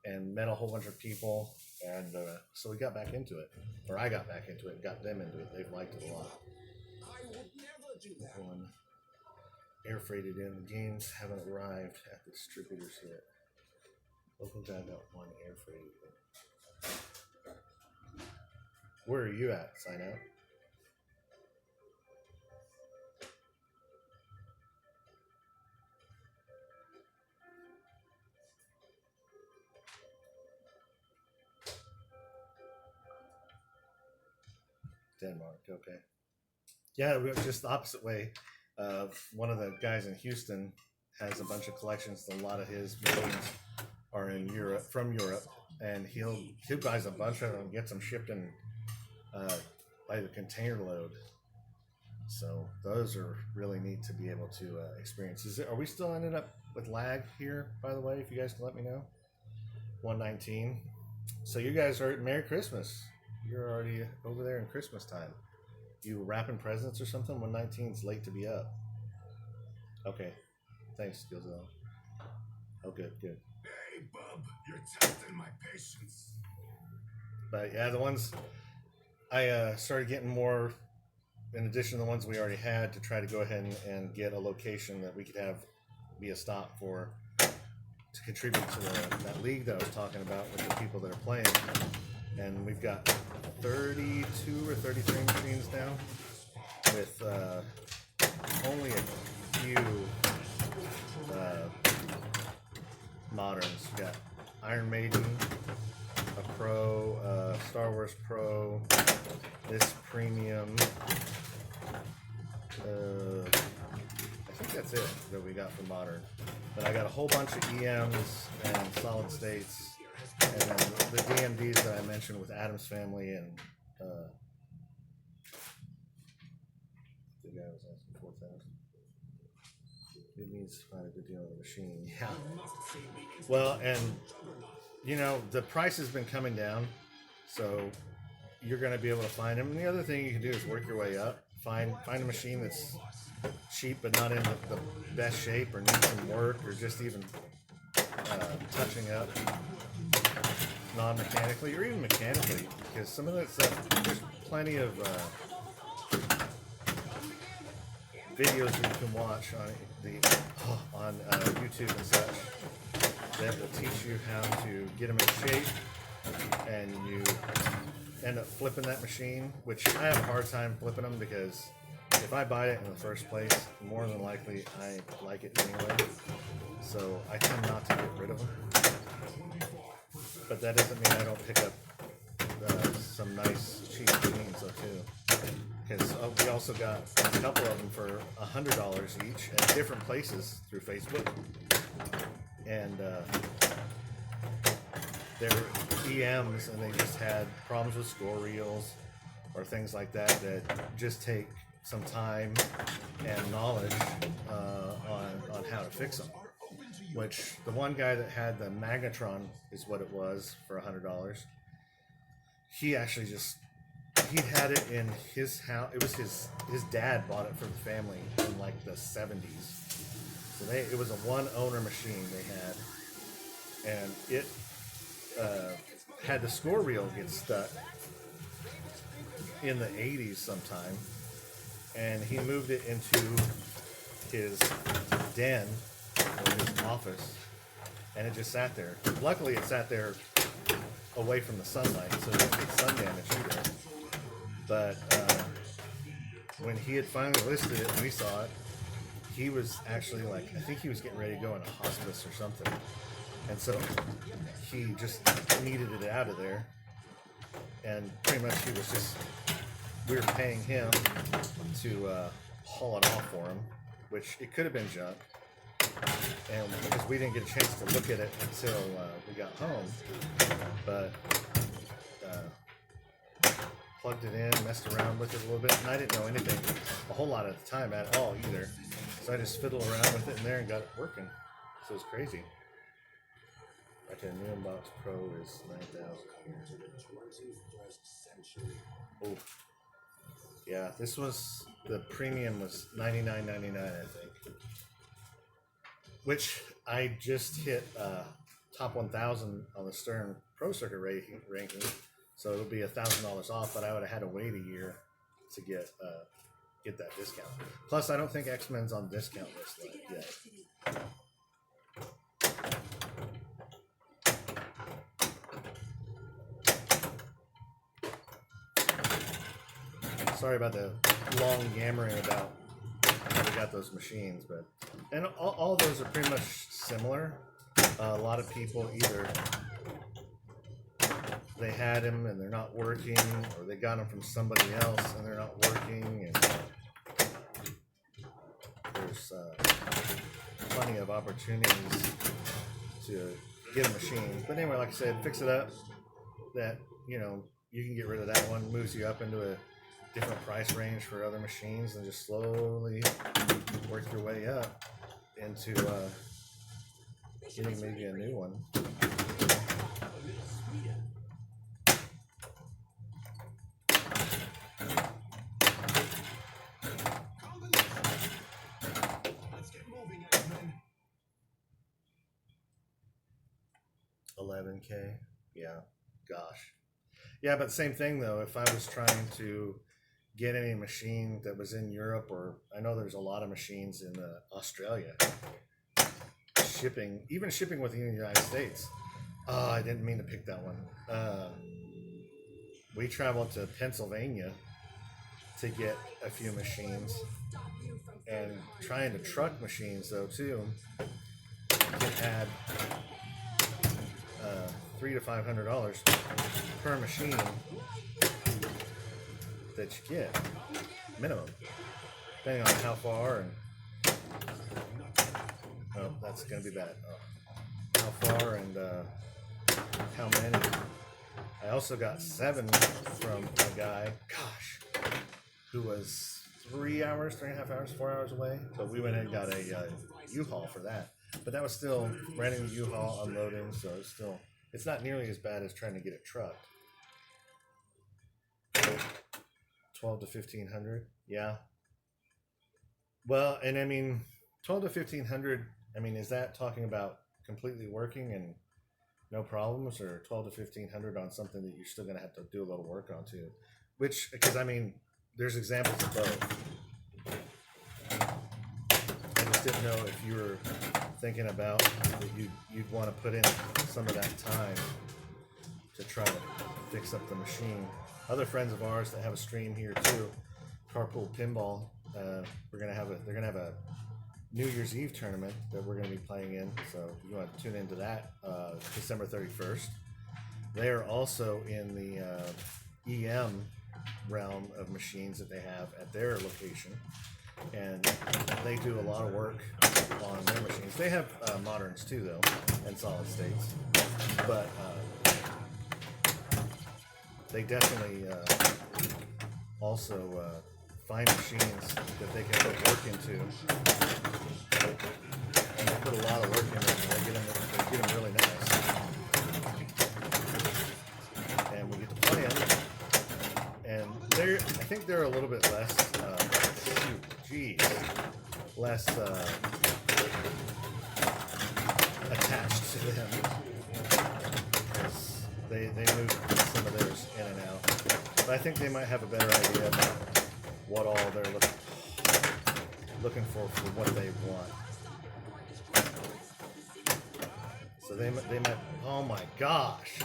and met a whole bunch of people. And so we got back into it. Or I got back into it and got them into it. They've liked it a lot. I would never do that. One air freighted in. The games haven't arrived at the distributors yet. Local guy got one air freighted in. Where are you at? Sign out. Denmark, okay. Yeah, we're just the opposite way. One of the guys in Houston has a bunch of collections. A lot of his machines are in Europe, from Europe, and he'll buys a bunch of them and gets them shipped in by the container load. So those are really neat to be able to experience. Are we still ended up with lag here, by the way, if you guys can let me know? 119. So you guys are, Merry Christmas. You're already over there in Christmas time. You wrapping presents or something? 119's late to be up. Okay. Thanks, Gilzo. Oh, good. Hey, bub, you're testing my patience. But yeah, the ones I started getting more, in addition to the ones we already had, to try to go ahead and get a location that we could have be a stop for, to contribute to that league that I was talking about with the people that are playing. And we've got 32 or 33 machines now, with only a few moderns. We've got Iron Maiden, a Pro, Star Wars Pro, this Premium, that's it that we got for modern. But I got a whole bunch of EMs and solid states, and then the DMDs that I mentioned with Adam's Family and the guy was asking 4,000. It needs to find a good deal on the machine. Yeah. Well, and you know the price has been coming down, so you're going to be able to find them. And the other thing you can do is work your way up. Find a machine that's cheap but not in the best shape or needs some work or just even touching up non-mechanically or even mechanically, because some of that stuff, there's plenty of videos that you can watch on YouTube and such that will teach you how to get them in shape, and you end up flipping that machine, which I have a hard time flipping them because if I buy it in the first place, more than likely I like it anyway, so I tend not to get rid of them. But that doesn't mean I don't pick up some nice cheap machines though too, because we also got a couple of them for $100 each at different places through Facebook, and they're EMs, and they just had problems with score reels or things like that just take some time and knowledge on how to fix them. Which the one guy that had the Magnetron is what it was for $100. He actually he had it in his house. It was his dad bought it for the family in like the 70s. So it was a one owner machine they had, and it had the score reel get stuck in the 80s sometime, and he moved it into his den or his office, and it just sat there. Luckily it sat there away from the sunlight, so it didn't get sun damage either. But when he had finally listed it and we saw it, he was actually like, I think he was getting ready to go into hospice or something, and so he just needed it out of there, and pretty much we were paying him to haul it off for him, which it could have been junk, and because we didn't get a chance to look at it until we got home, but plugged it in, messed around with it a little bit, and I didn't know anything a whole lot at the time at all either, so I just fiddled around with it in there and got it working. So it was crazy. Right there, new Unbox Pro is 9,000. Oh, yeah, this was, the premium was $99.99, I think. Which I just hit top 1,000 on the Stern Pro Circuit ranking, so it'll be $1,000 off. But I would have had to wait a year to get that discount. Plus, I don't think X-Men's on discount list yet. Sorry about the long yammering about how we got those machines, but and all those are pretty much similar. A lot of people either they had them and they're not working, or they got them from somebody else and they're not working, and there's plenty of opportunities to get a machine. But anyway, like I said, fix it up. That you can get rid of that one, moves you up into a different price range for other machines, and just slowly work your way up into getting maybe a new one. $11K, yeah, gosh. Yeah, but same thing though, if I was trying to get any machine that was in Europe, or I know there's a lot of machines in Australia, shipping within the United States. Oh, I didn't mean to pick that one. We traveled to Pennsylvania to get a few machines, and trying to truck machines though too, you can add $300 to $500 per machine that you get, minimum, depending on how far and that's going to be that. How far and how many? I also got 7 from a guy, gosh, who was 3 hours, 3.5 hours, 4 hours away. But we went and got a U-Haul for that. But that was still renting the U-Haul, unloading, so it's still, it's not nearly as bad as trying to get it trucked. 12 to 1500, yeah. Well, and I mean, 12 to 1500. I mean, is that talking about completely working and no problems, or 12 to 1500 on something that you're still going to have to do a little work on too? Which, because I mean, there's examples of both. I just didn't know if you were thinking about that you'd want to put in some of that time to try to fix up the machine. Other friends of ours that have a stream here too, Carpool Pinball, they're gonna have a New Year's Eve tournament that we're gonna be playing in. So you want to tune into that December 31st. They are also in the EM realm of machines that they have at their location, and they do a lot of work on their machines. They have moderns too, though, and solid states, but they definitely also find machines that they can put work into. And they put a lot of work in them. They get them really nice. And we get to play them. And I think they're a little bit less, less attached to them. They move some of theirs in and out. But I think they might have a better idea about what all they're looking for what they want. So they might, oh my gosh,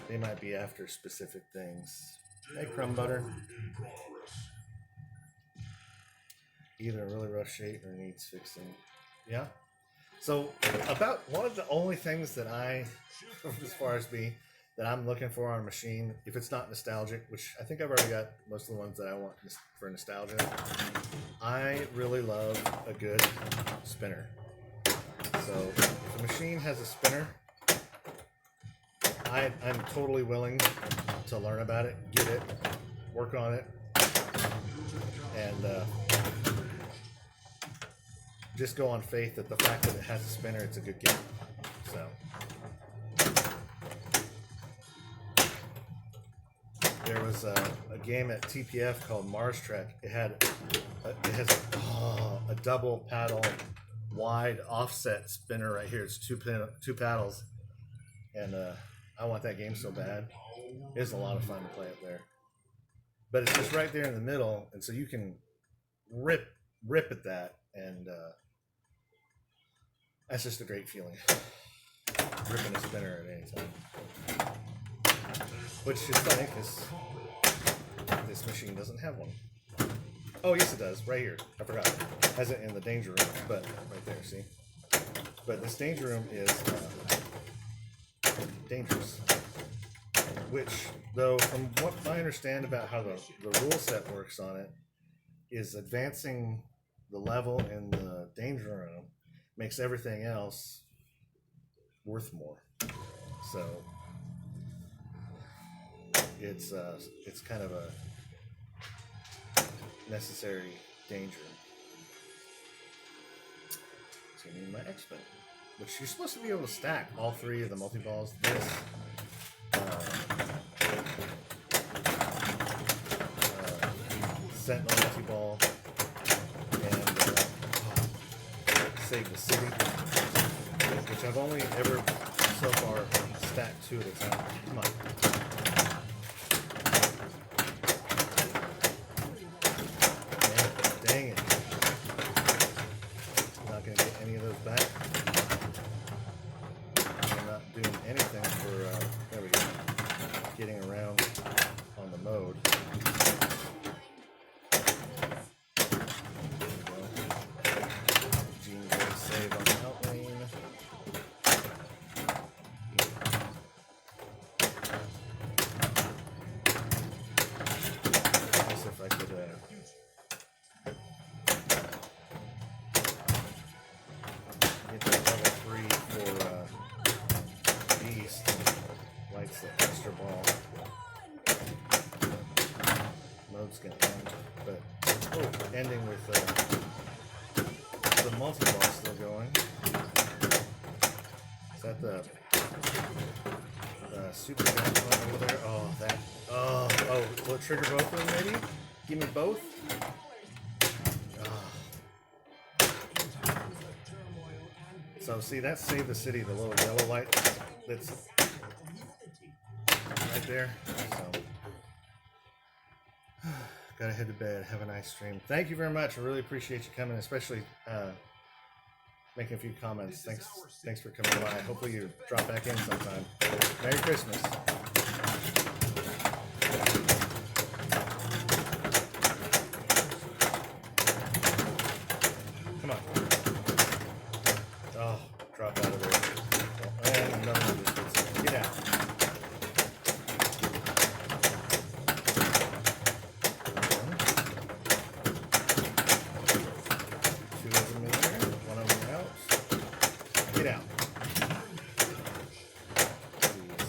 they might be after specific things. Hey, crumb butter. Either in really rough shape or needs fixing. Yeah. So about one of the only things that as far as me, that I'm looking for on a machine, if it's not nostalgic, which I think I've already got most of the ones that I want for nostalgia, I really love a good spinner. So if a machine has a spinner, I'm totally willing to learn about it, get it, work on it, and just go on faith that the fact that it has a spinner, it's a good game. So there was a game at TPF called Mars Trek. It has a double paddle wide offset spinner right here. It's two paddles, and I want that game so bad. It's a lot of fun to play up there, but it's just right there in the middle, and so you can rip at that, and that's just a great feeling. Ripping a spinner at any time. Which is funny because this machine doesn't have one. Oh, yes, it does. Right here. I forgot. It has it in the danger room, but right there, see? But this danger room is dangerous. Which, though, from what I understand about how the rule set works on it, is advancing the level in the danger room makes everything else worth more. So it's kind of a necessary danger. So I need my X-Men, which you're supposed to be able to stack all 3 of the multi-balls. This Sentinel multi-ball and Save the City, which I've only ever so far stacked 2 at a time. Come on. Dang it. I'm not going to get any of those back. I'm not doing anything for, there we go, getting around on the mode. Save on the outlane. episode's gonna end, but ending with the multi-ball still going. Is that the super giant one over there? Oh, that. Oh, will it trigger both of them maybe? Give me both? So see, that's Save the City, the little yellow light that's right there. So gotta head to bed. Have a nice stream. Thank you very much. I really appreciate you coming, especially making a few comments. Thanks for coming by. Hopefully you drop back in sometime. Merry Christmas. Come on. Oh, drop out of there. And another one just gets in. Get out. Two of them in there. One of them out. Get out. Jeez.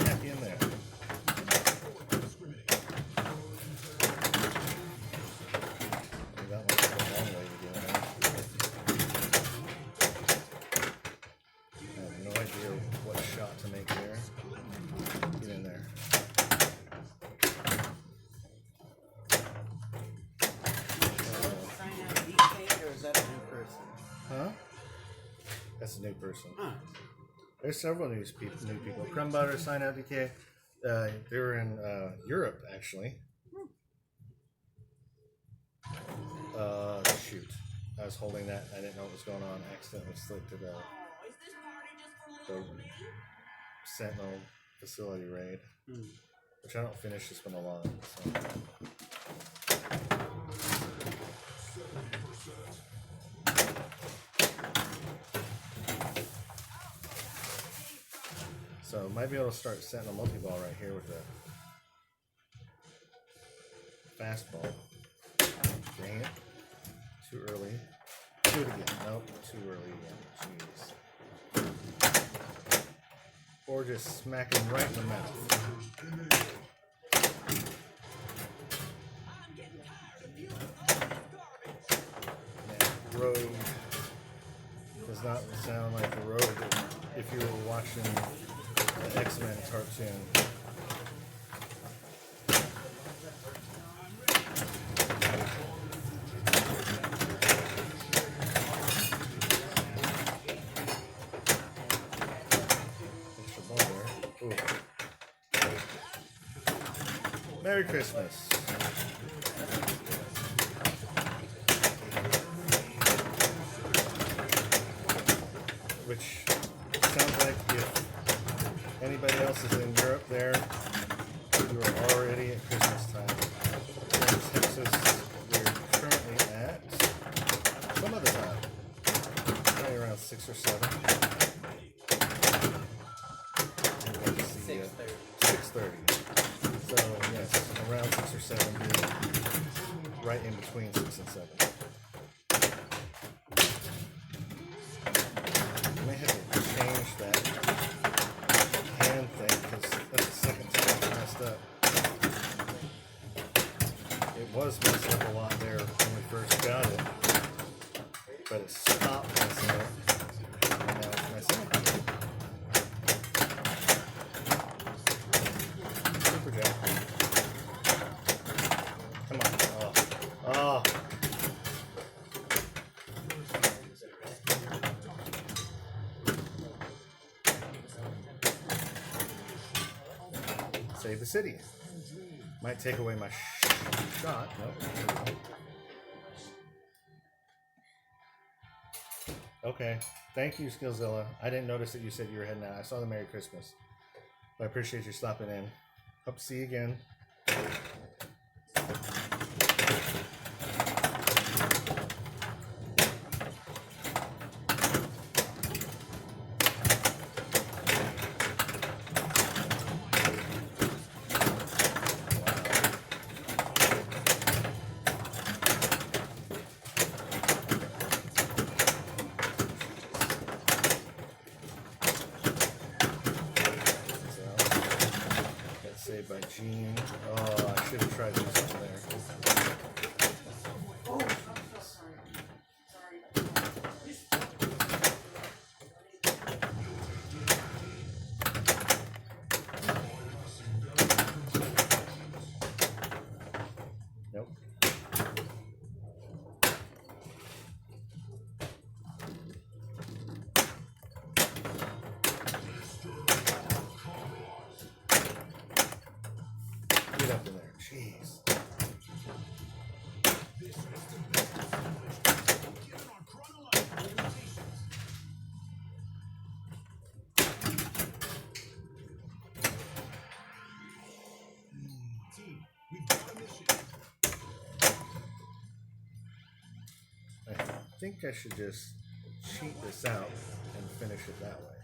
Back in there. That one's a long way to go now. I have no idea what shot to make there. Get in there. Sign out DK, or is that a new person? Huh? That's a new person. Huh. There's several new people. Crumb Butter, Sign Out DK. They were in Europe, actually. Shoot. I was holding that. I didn't know what was going on. I accidentally slipped to the Sentinel facility raid. Which I don't finish this one alone. So might be able to start Sentinel multi-ball right here with the fastball. Dang it. Too early. Do it again. Nope, too early again. Jeez. Or just smack him right in the mouth. That road does not sound like the road if you were watching the X-Men cartoon. Extra ball there. Ooh. Merry Christmas. Which sounds like if anybody else is in Europe there, you are already at Christmas time. In Texas, we're currently at some other time. Probably around 6 or 7. 6:30. So yes, around 6 or 7, you're right in between 6 and 7. I may have to change that hand thing because that's the second time it's messed up. It was messing up a lot there when we first got it, but it stopped messing up, and now it's messing up. Super Jack. Come on. Oh. Save the City. Might take away my shot. Nope. Okay. Thank you, Skillzilla. I didn't notice that you said you were heading out. I saw the Merry Christmas. I appreciate you stopping in. Hope to see you again. Saved by Gene. think I should just cheat this out and finish it that way.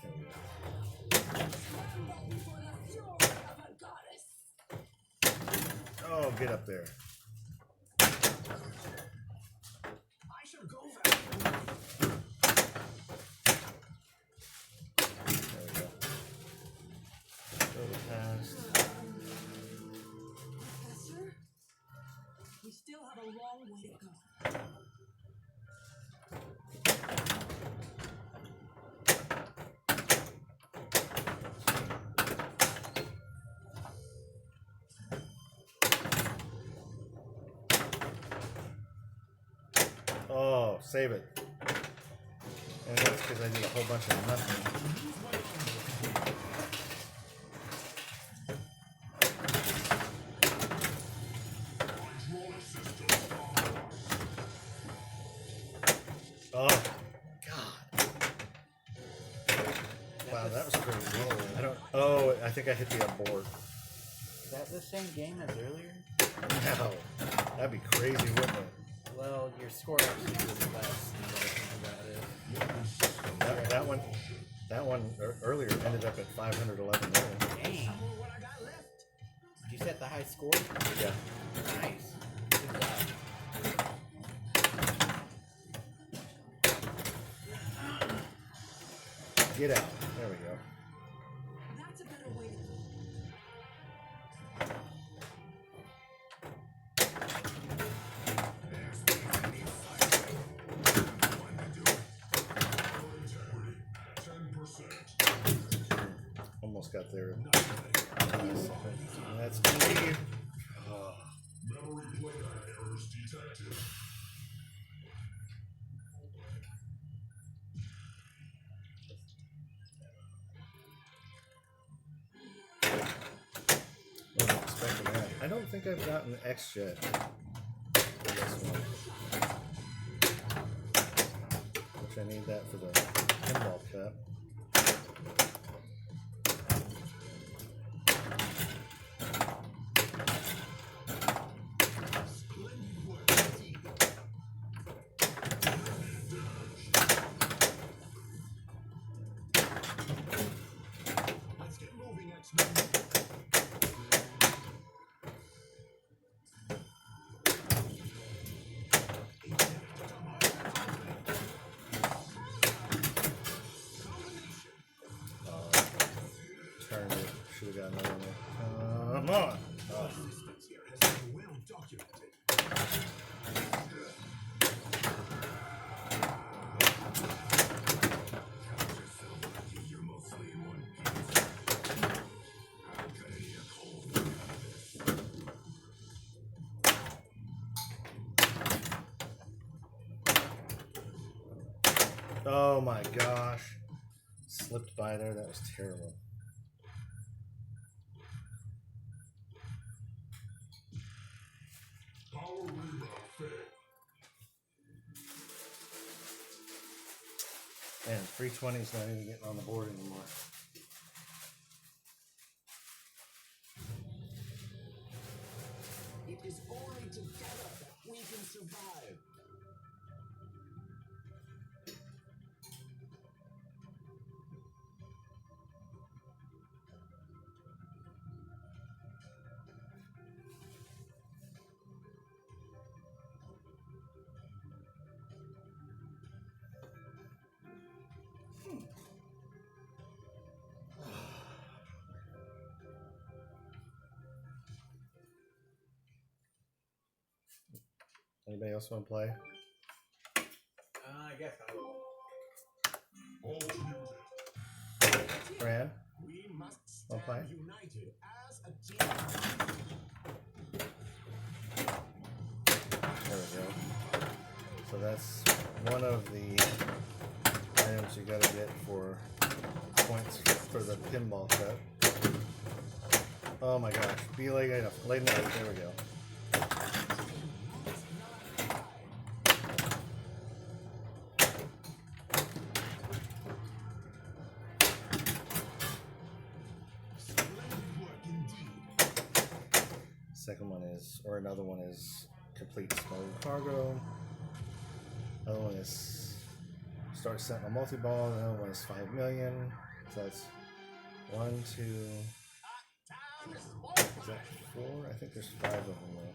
There we go. Oh, get up there. I shall go there. There we go. Go past. Professor, we still have a long way to go. Oh, save it. And that's because I did a whole bunch of nothing. Oh, God. Wow, that was crazy. I don't. Oh, I think I hit the board. Is that the same game as earlier? No, that'd be crazy, wouldn't it? Well, your score actually was less now that I think about it. That one earlier ended up at 511 million. Dang. What I got left. Did you set the high score? Yeah. Nice. Good job. Get out. There we go. That's a better way to go. Almost got there. That's me. Oh. Memory playback errors detected. Wasn't expecting that. I don't think I've gotten X yet. This one. Which I need that for the pinball cup. Let's get moving, X-Men. Turned it. Should have got another one there. Come on. Oh. Resistance here has been well documented. You're mostly in one piece. I'm gonna need a cold look at this. Oh my gosh. Slipped by there. That was terrible. Power rebound failed. Man, 320 is not even getting on the board anymore. It is only together that we can survive. Anybody else want to play? I guess I will. All muted. Fran? We must Wanna play? stand united as a team. There we go. So that's one of the items you gotta get for points for the pinball cup. Oh my gosh. Be late enough. Late enough. There we go. Splendid work indeed. Second one is, or another one is complete smoke cargo. start Sentinel multi-ball. The other one is 5 million. So that's 1, 2. Is that 4? I think there's 5 of them though.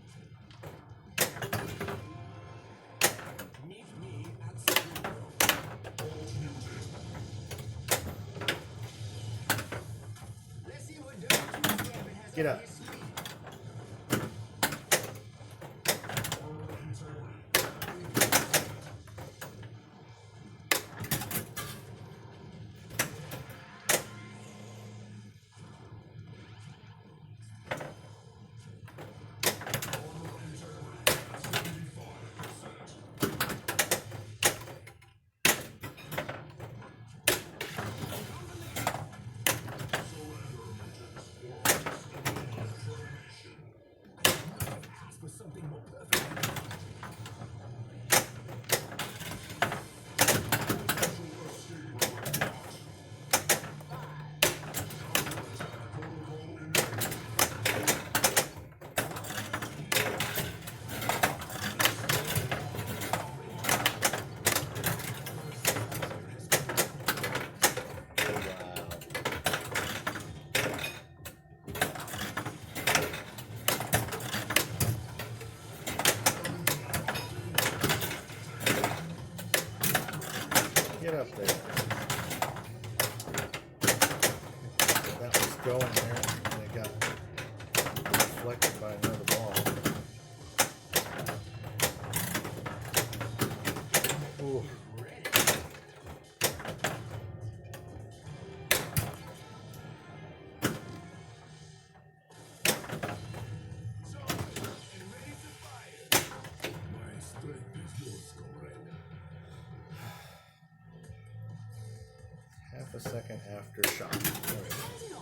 Get up. Get up there. That was going there, and it got deflected by another ball. Ooh. Half a second after shot. There we go.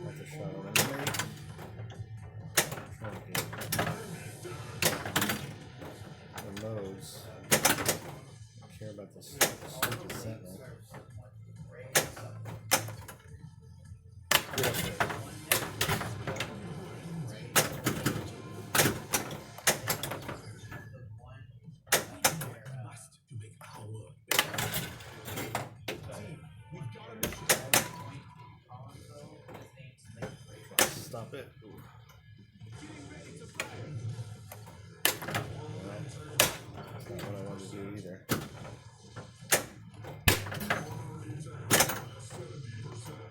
That's a shot on enemy. The modes. I don't care about this stupid sentinel. Get up there. Stop it. Ooh. Well, that's not what I wanted to do either.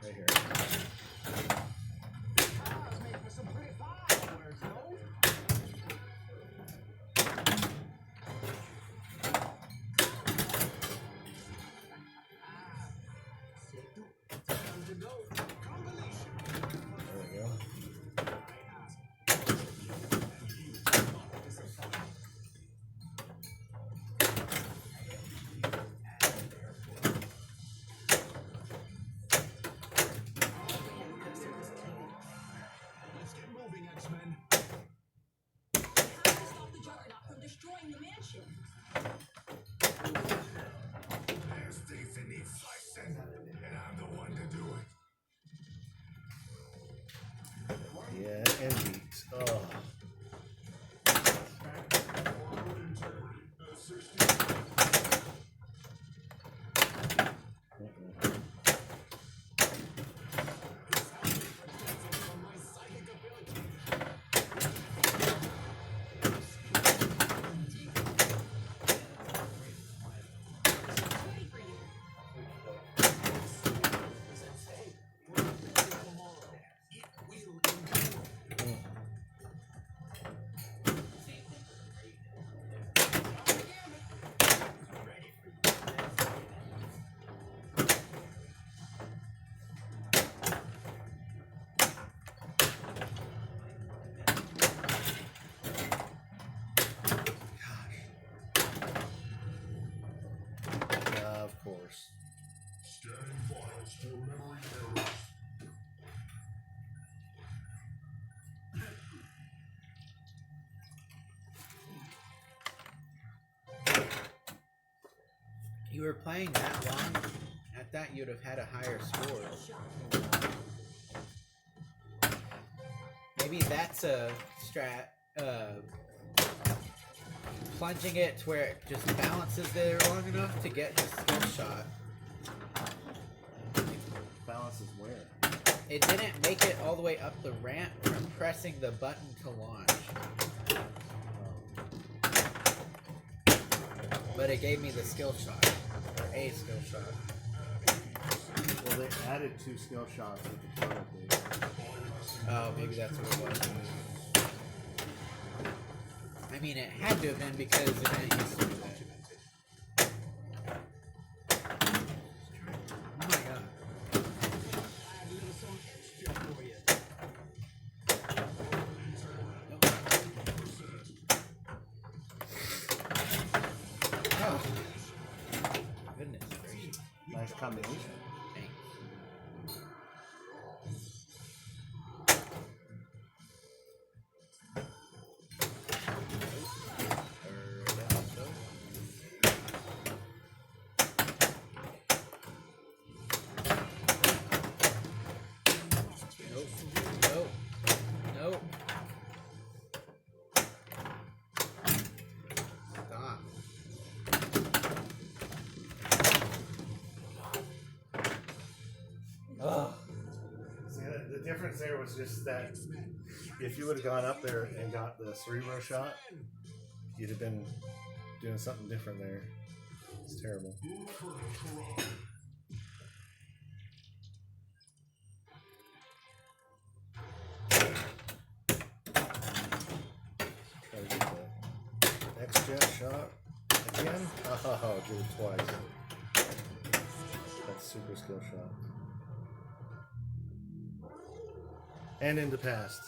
Right here. There we go. Let's get moving, X-Men. Stop the juggernaut from destroying the mansion. There's things that need slicing, and I'm the one to do it. Yeah, and beat. Oh. Of course. Scanning files for memory errors. You were playing that long? At that, you'd have had a higher score. Maybe that's a strat. Plunging it to where it just balances there long enough to get his skill shot. Balances where? It didn't make it all the way up the ramp from pressing the button to launch. But it gave me the skill shot. Or a skill shot. Well, they added 2 skill shots with the turtle thing. Oh, maybe that's what it was. I mean, it had to have been because it didn't used to do that. Oh my god. Oh. Goodness gracious. Nice combination. Thanks. Nope. Nope. Nope. Stop. Ugh. See, the difference there was just that if you would have gone up there and got the cerebro shot, you'd have been doing something different there. It's terrible. Try to get the X-Jet shot again. Oh, did it twice. That's super skill shot. And into past.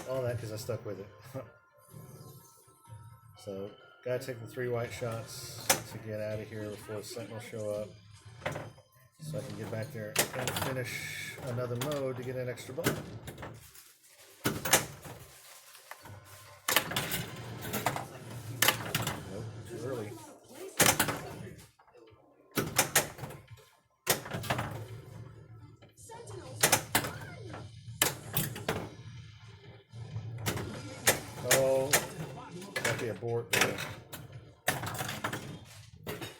All that because I stuck with it. So, gotta take the 3 white shots to get out of here before the Sentinel show up. So I can get back there and finish another mode to get an extra ball. Nope, too early. Oh, got the abort there.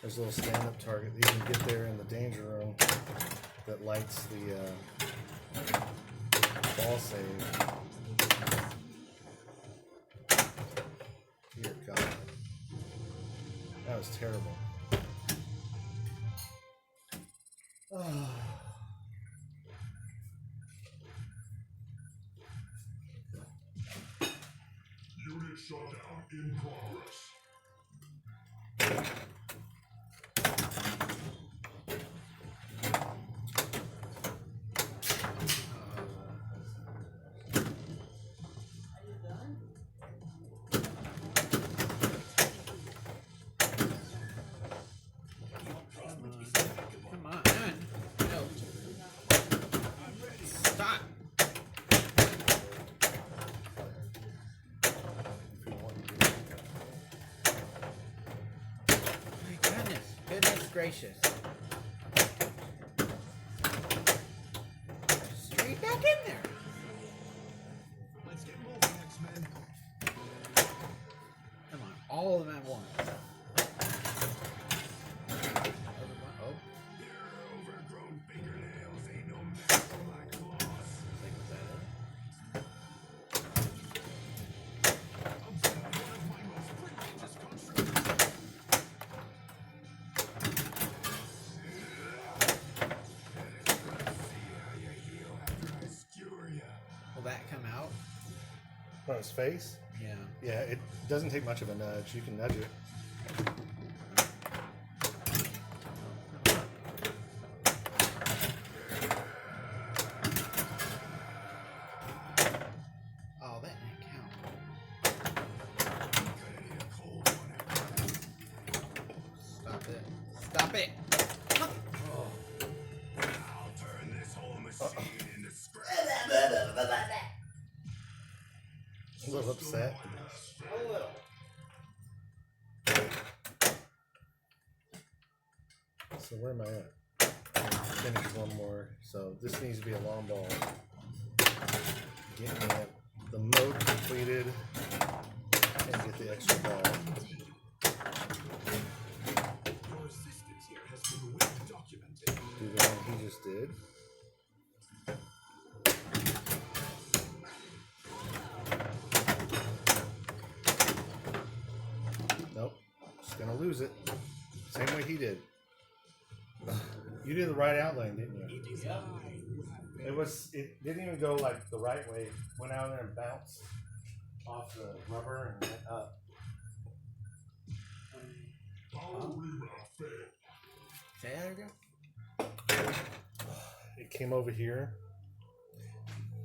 There's a little stand-up target that you can get there in the danger room that lights the ball save. Dear God. That was terrible. Oh. Unit shutdown in progress. Come on. No. Stop. Goodness gracious. Straight back in there. Let's get moving, X-Men. Come on, all of them at once. Oh, Your overgrown fingernails ain't no match for my claws. like, was that it? I'm sending one of my most prodigious constructors. Will that come out? On his face? Yeah. Yeah, it doesn't take much of a nudge. You can nudge it. Oh, that didn't count. Stop it. Stop it! I'll turn this whole machine into scrap. A little upset. So where am I at? Finish one more. So this needs to be a long ball. Get me the mode completed and get the extra ball. Your assistance here has been well documented. Do the one he just did. Nope. Just gonna lose it. Same way he did. You did the right outline, didn't you? Yep. It didn't even go like the right way. It went out there and bounced off the rubber and went up. Our reroute failed. Say that again? It came over here.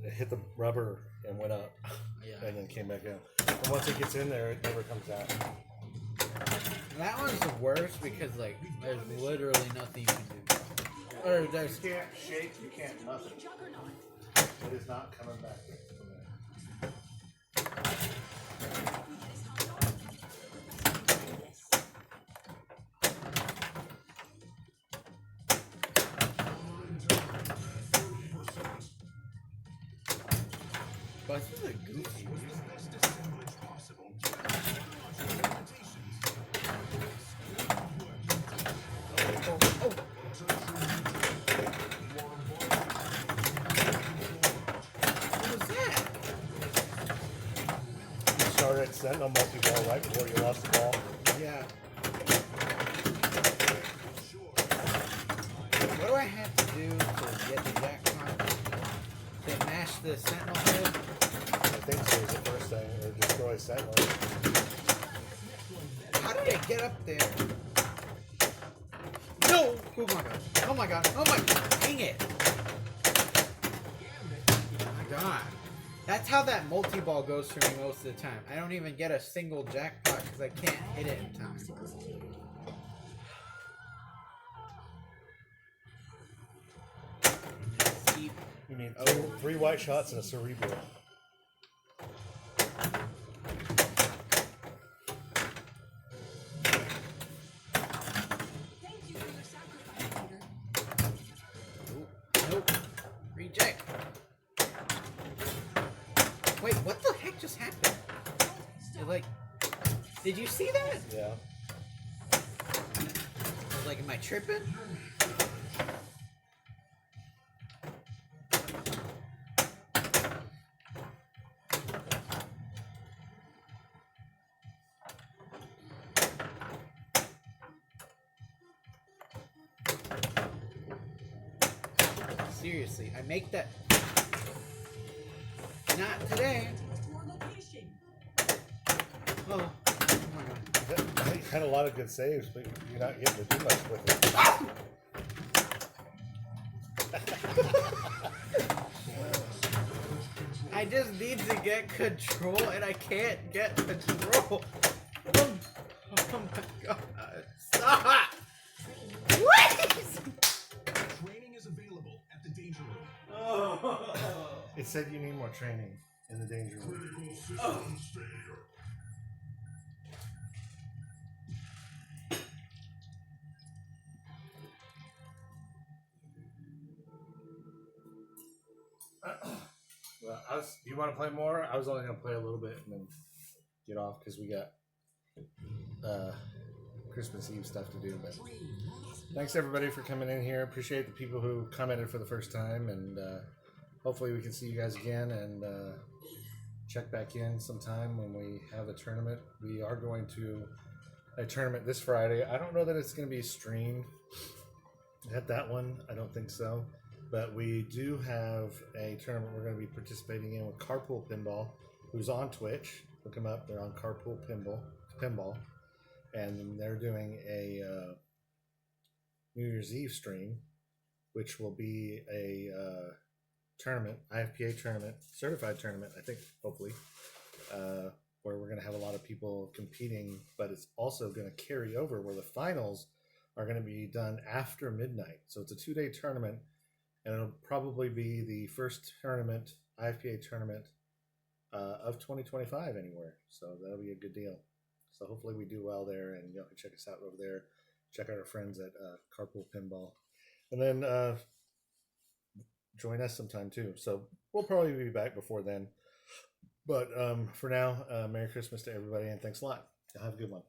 It hit the rubber and went up, Yeah. and then came back out. And once it gets in there, it never comes out. That one's the worst because like there's literally nothing you can do. Or there's You can't shake. You can't nothing. Juggernaut. It is not coming back from there. but this is a goofy. Best assemblage possible. What was that? You started at Sentinel multi-ball right before you lost the ball. Yeah. What do I have to do to get the jackpot? To mash the sentinel head? I think so is the first thing, or destroy Sentinel. How did I get up there? No! Oh my god. Oh my god. Oh my god. Dang it. Oh my god. That's how that multi-ball goes for me most of the time. I don't even get a single jackpot because I can't hit it in time. Keep- You need three white shots and a cerebral. Thank you for your sacrifice, leader. Ooh, nope. Reject. Wait, what the heck just happened? Like, did you see that? Yeah. I was like, am I tripping? Seriously, I make that. Not today. Your location. Oh, oh my god. You had a lot of good saves, but you're not getting to do much with it. I just need to get control and I can't get control. Oh my god. Stop! Please! Training is available at the danger room. Oh. It said you need more training in the danger room. Critical systems failure. Well, do you want to play more? I was only going to play a little bit and then get off because we got Christmas Eve stuff to do. But thanks everybody for coming in here. Appreciate the people who commented for the first time, and hopefully we can see you guys again and check back in sometime when we have a tournament. We are going to a tournament this Friday. I don't know that it's going to be streamed at that one. I don't think so. But we do have a tournament we're going to be participating in with Carpool Pinball, who's on Twitch. Look them up. They're on Carpool Pinball. And they're doing a New Year's Eve stream, which will be a tournament, IFPA tournament, certified tournament, I think, hopefully, where we're going to have a lot of people competing. But it's also going to carry over where the finals are going to be done after midnight. So it's a 2-day tournament. And it'll probably be the first tournament, IFPA tournament of 2025 anywhere. So that'll be a good deal. So hopefully we do well there, and y'all can check us out over there. check out our friends at Carpool Pinball, and then join us sometime too. So we'll probably be back before then. But for now, Merry Christmas to everybody, and thanks a lot. Have a good one.